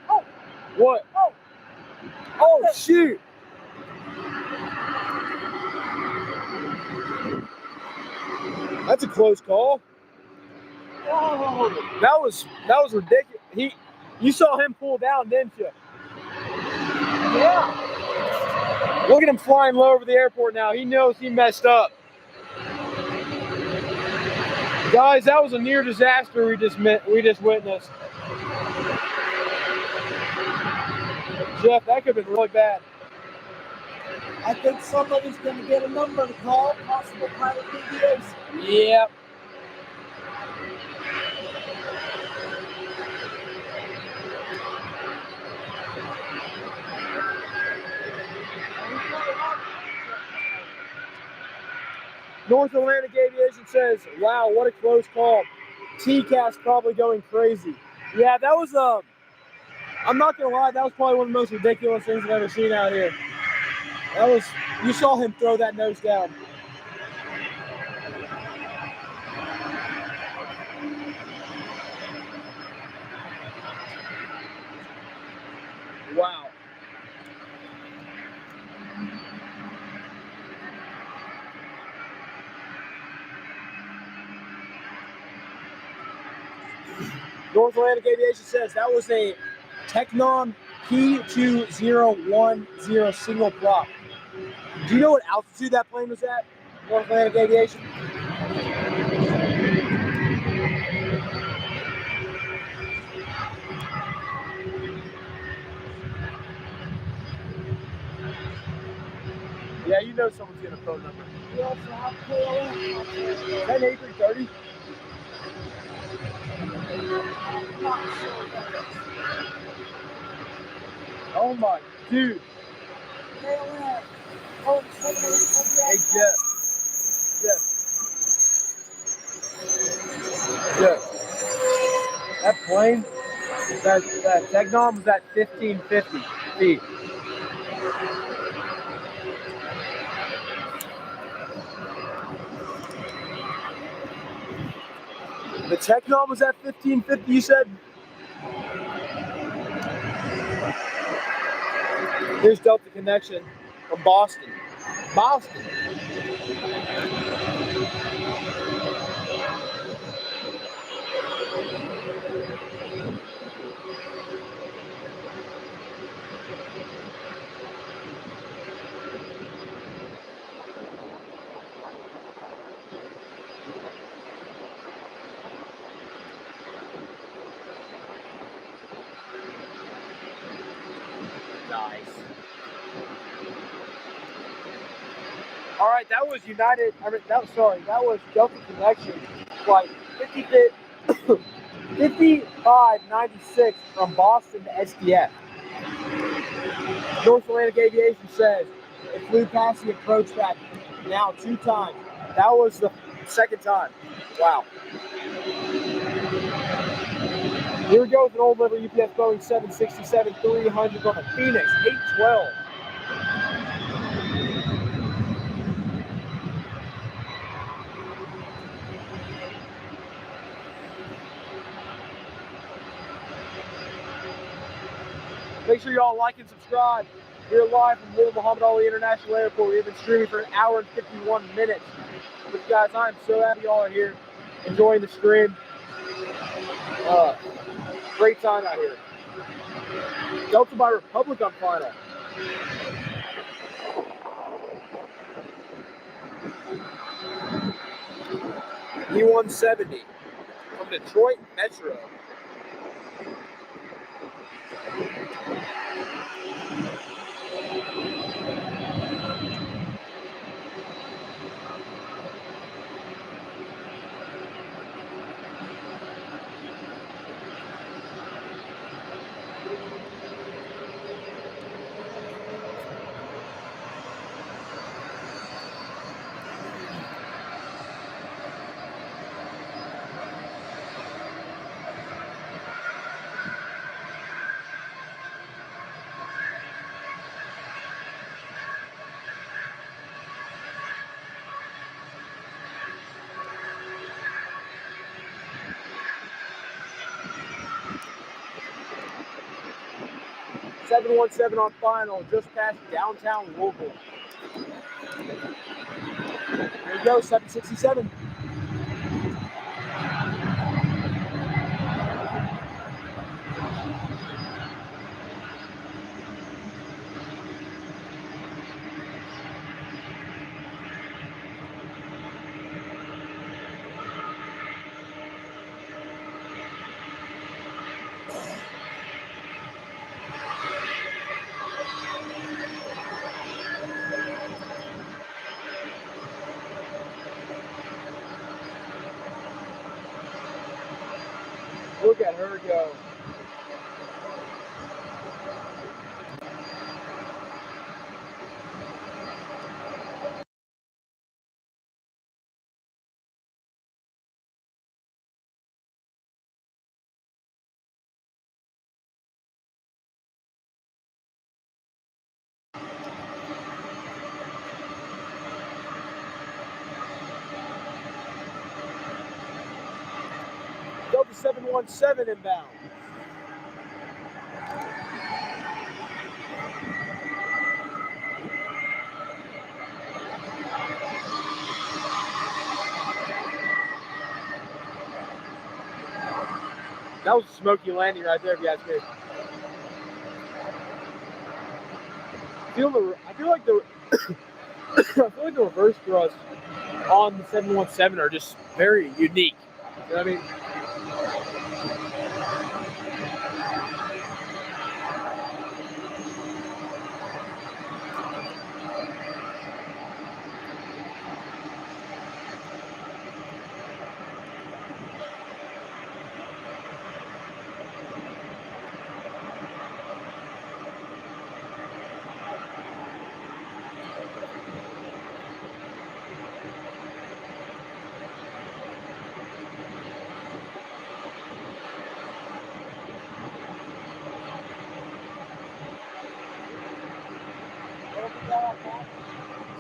Oh. What? Oh, shoot. That's a close call. Oh, that was ridiculous. You saw him pull down, didn't you? Yeah. Look at him flying low over the airport now. He knows he messed up. Guys, that was a near disaster we just witnessed. Jeff, that could have been really bad. I think somebody's going to get a number to call, possible pilot deviation. Yep. North Atlantic Aviation says, wow, what a close call. TCAS probably going crazy. Yeah, that was, I'm not going to lie, that was probably one of the most ridiculous things I've ever seen out here. You saw him throw that nose down. Wow. North Atlantic Aviation says that was a Technom P2010 single prop. Do you know what altitude that plane was at? North Atlantic Aviation? Yeah, you know someone's getting a phone number. We also have KLM. Is that an A330? Oh my dude. KLM. Hey Jeff. That plane, that Technom was at 1550 feet. The Technom was at 1550, you said? Here's Delta Connection from Boston. Boston. Nice. All right, that was United. That was Delta Connection flight 5596 from Boston to SDF. North Atlantic Aviation says it flew past the approach track now 2 times. That was the 2nd time. Wow. Here we go with an old livery UPS Boeing 767-300 on a Phoenix 812. Make sure y'all like and subscribe. We're live from Little Muhammad Ali International Airport. We've been streaming for 1 hour and 51 minutes. But guys, I'm so happy y'all are here enjoying the stream. Great time out here. Delta by Republic on final. E170 from Detroit Metro. .717 on final, just past downtown Louisville. Here we go, 767. Look at her go. Delta 717 inbound. That was a smoky landing right there, if you guys could. I feel like the reverse thrusts on the 717 are just very unique. You know what I mean?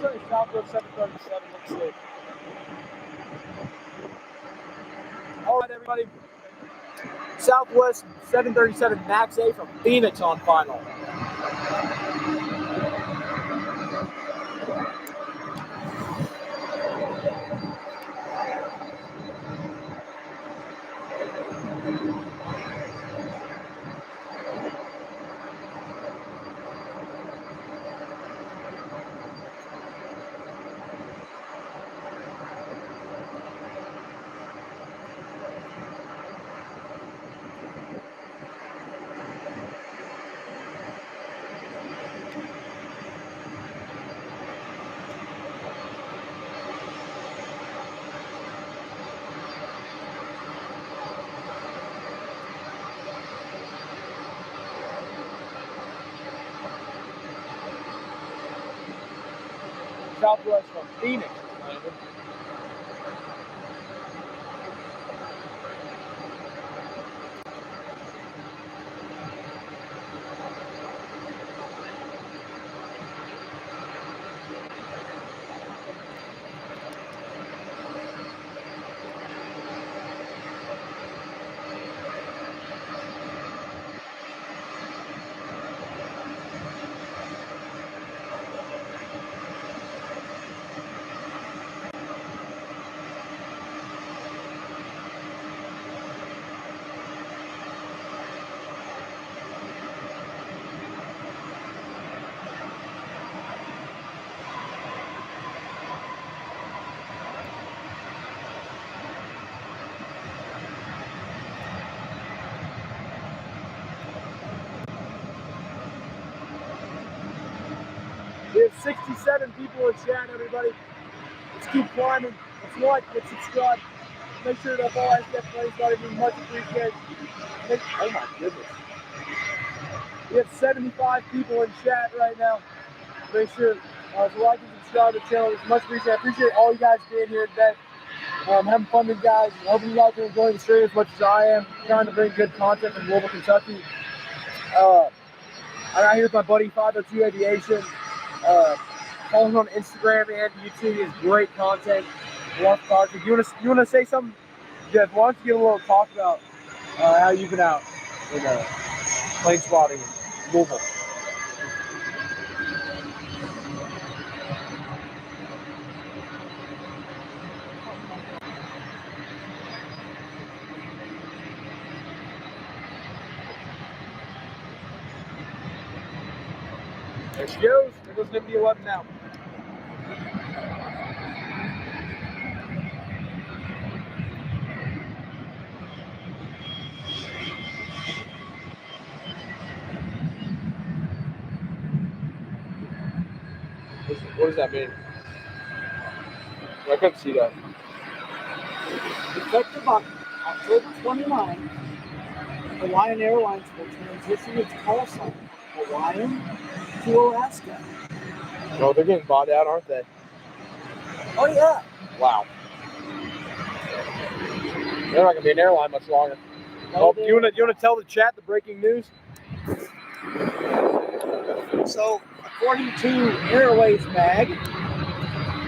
Sorry, Southwest 737 looks good. All right, everybody. everybody. Southwest 737 Max A from Phoenix on final. Southwest from Phoenix. We have 67 people in chat, everybody. Let's keep climbing. Let's like, let's subscribe. Make sure that all SKF Planespotting be much appreciated. Oh my goodness. We have 75 people in chat right now. Make sure to like and subscribe to the channel. It's much appreciated. I appreciate all you guys being here today. Having fun with you guys. I hope you guys are enjoying the stream as much as I am. Trying to bring good content from Louisville, Kentucky. I'm out here with my buddy 502 Aviation. Follow him on Instagram and YouTube. He has great content. Love talking. You want to say something, Jeff? Why don't you get a little talk about how you've been out in plane spotting in Louisville? There she goes. There goes MD11 now. What does that mean? I couldn't see that. Effective on October 29th, Hawaiian Airlines will transition its call sign from Hawaiian to Alaska. No, they're getting bought out, aren't they? Oh yeah. Wow. They're not gonna be an airline much longer. No, Oh, you wanna tell the chat the breaking news? So, according to Airways Mag,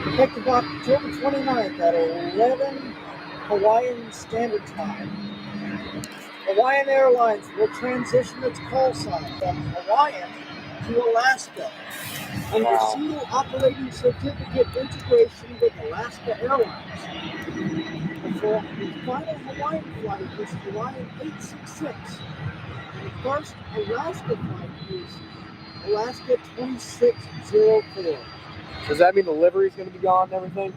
effective October 29th at 11 Hawaiian Standard Time, Hawaiian Airlines will transition its call sign from Hawaiian to Alaska under single operating certificate integration with Alaska Airlines. The final Hawaiian flight is Hawaiian 866. And the first Alaska flight is Alaska 2604. Does that mean the livery's going to be gone and everything?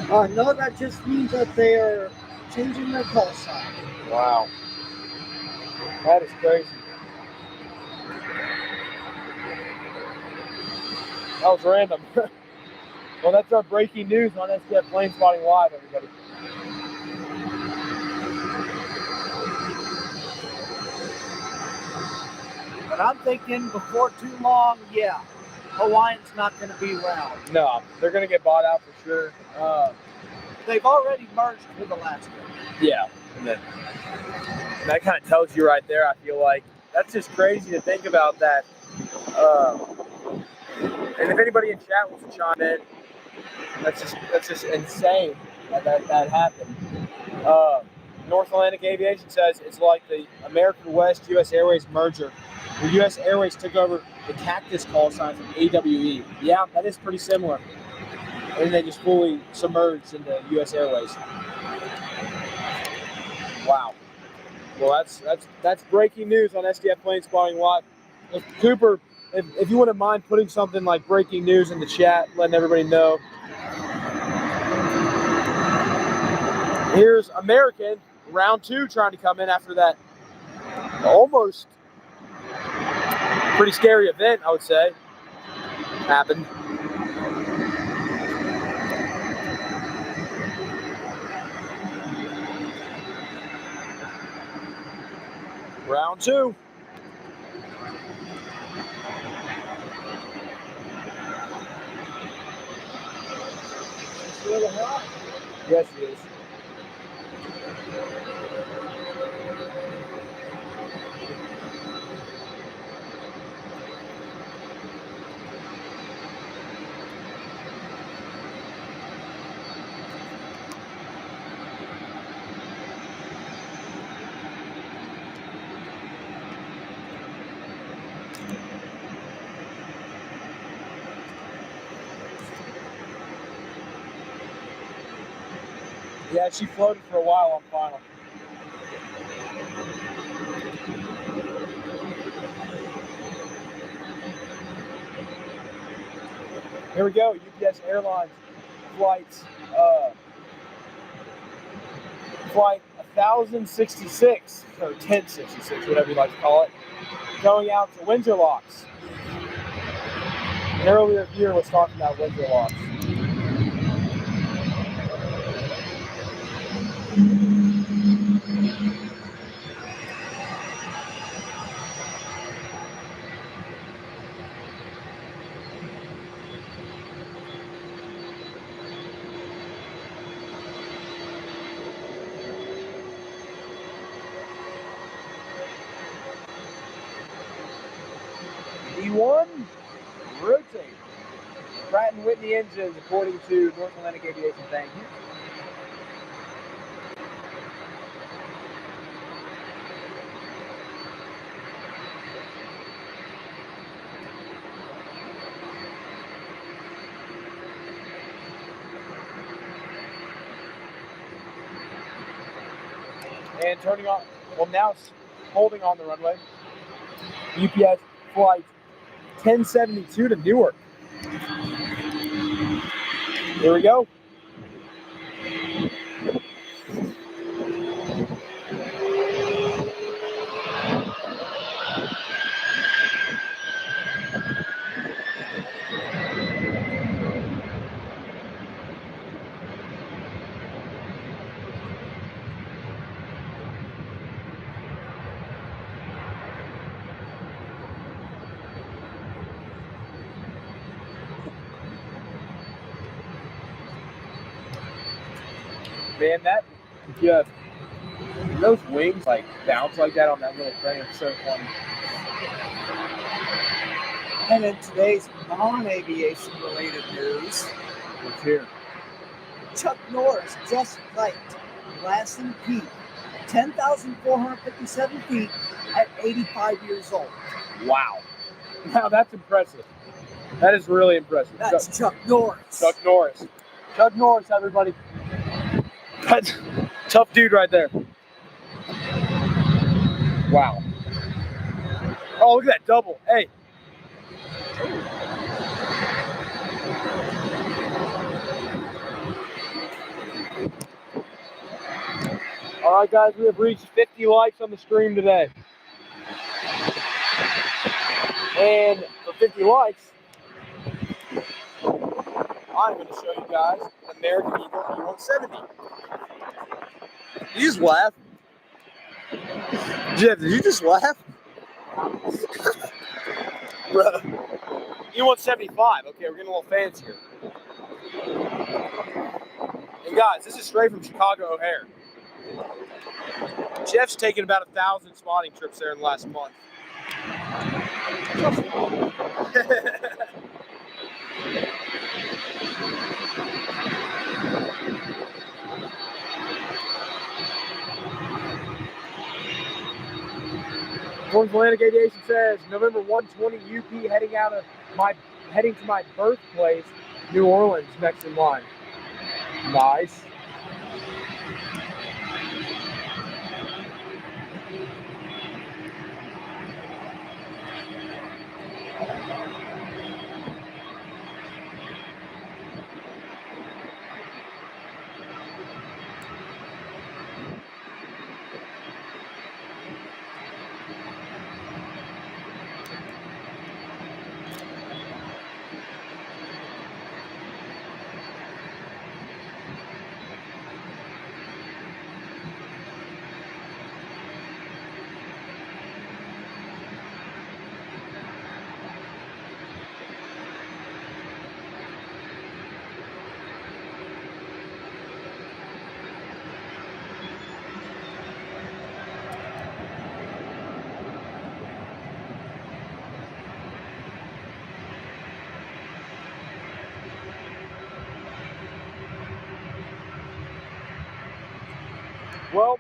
No, that just means that they are changing their call sign. Wow. That is crazy. That was random. Well, that's our breaking news on SKF Planespotting Live, everybody. But I'm thinking before too long, yeah, Hawaiian's not going to be around. No, they're going to get bought out for sure. They've already merged with Alaska. Yeah, and that kind of tells you right there, I feel like. That's just crazy to think about that. And if anybody in chat wants to chime in, that's just insane that happened. North Atlantic Aviation says it's like the American West U.S. Airways merger, where U.S. Airways took over the Cactus call sign from AWE. Yeah, that is pretty similar. And they just fully submerged into U.S. Airways. Wow. Well, that's breaking news on SDF Planespotting Live. Cooper, if you wouldn't mind putting something like breaking news in the chat, letting everybody know. Here's American, round 2 trying to come in after that almost pretty scary event, I would say, happened. Round 2. It's a little hot. Yes, it is. Yeah, she floated for a while on final. Here we go, UPS Airlines flights, flight 1066, or 1066, whatever you like to call it, going out to Windsor locks. An earlier viewer was talking about Windsor locks. E1, rotate. Pratt & Whitney engines, according to North Atlantic Aviation. Thank you. And turning on, well, now it's holding on the runway. UPS flight 1072 to Newark. Here we go. Man, those wings like bounce like that on that little thing. It's so funny. And in today's non-aviation related news, It's here. Chuck Norris just hiked Lassen Peak, 10,457 feet at 85 years old. Wow. Now that's impressive. That is really impressive. That's Chuck Norris. Chuck Norris. Chuck Norris, everybody. That's tough dude right there. Wow. Oh, look at that double. Hey. All right, guys, we have reached 50 likes on the stream today. And for 50 likes, I'm going to show you guys an American Eagle E170. Did you just laugh? Jeff, did you just laugh? Bro. E175. Okay, we're getting a little fancier. And guys, this is straight from Chicago O'Hare. Jeff's taken about 1,000 spotting trips there in the last month. North Atlantic Aviation says November 120 UP heading to my birthplace, New Orleans, next in line. Nice. Well,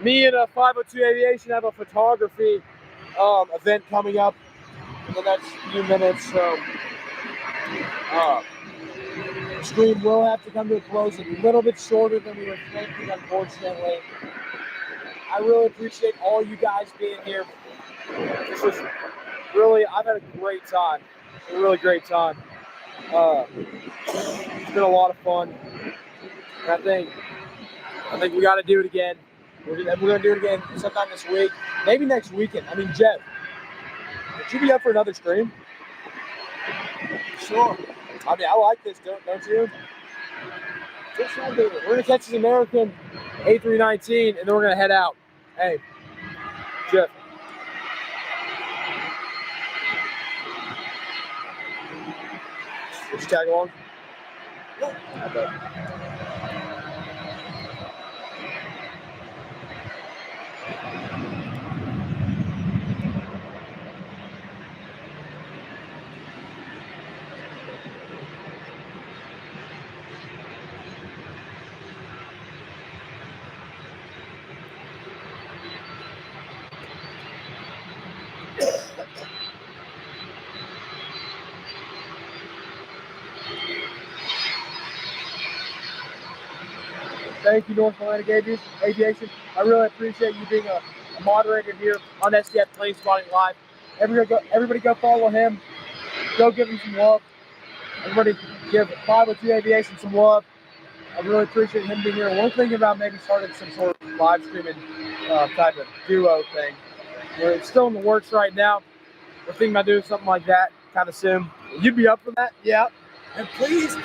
me and 502 Aviation have a photography event coming up in the next few minutes, so the stream will have to come to a close a little bit shorter than we were thinking, unfortunately. I really appreciate all you guys being here. This was really, I've had a great time, a really great time. It's been a lot of fun, and I think we got to do it again. We're going to do it again sometime this week, maybe next weekend. I mean, Jeff, would you be up for another stream? Sure. I mean, I like this, don't you? We're going to catch this American A319, and then we're going to head out. Hey, Jeff. Would you tag along? Yeah. I bet. Thank you, North Atlantic Aviation. I really appreciate you being a moderator here on SDF Planespotting Live. Everybody go follow him. Go give him some love. Everybody give 502 Aviation some love. I really appreciate him being here. We're thinking about maybe starting some sort of live streaming type of duo thing. It's still in the works right now. We're thinking about doing something like that kind of soon. You'd be up for that? Yeah. And please, go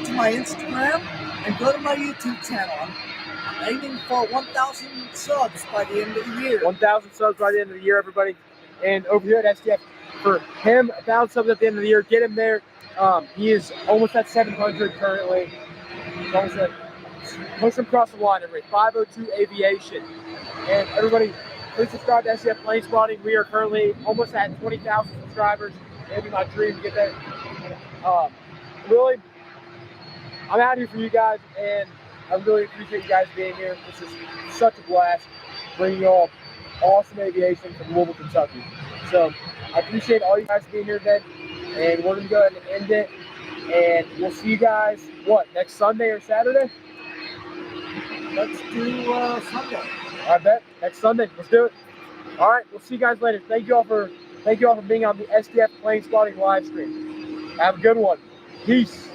to my Instagram and go to my YouTube channel. I'm aiming for 1,000 subs by the end of the year. 1,000 subs by the end of the year, everybody. And over here at SDF, for him, 1,000 subs at the end of the year. Get him there. He is almost at 700 currently. He's almost at, push him across the line, everybody. 502 Aviation. And everybody, please subscribe to SDF Planespotting. We are currently almost at 20,000 subscribers. Maybe my dream to get there. Really, I'm out here for you guys, and I really appreciate you guys being here. This is such a blast, bringing you all awesome aviation from Louisville, Kentucky. So I appreciate all you guys being here today, and we're going to go ahead and end it, and we'll see you guys, next Sunday or Saturday? Let's do Sunday. I bet. Next Sunday. Let's do it. All right, we'll see you guys later. Thank you all for being on the SDF Planespotting live stream. Have a good one. Peace.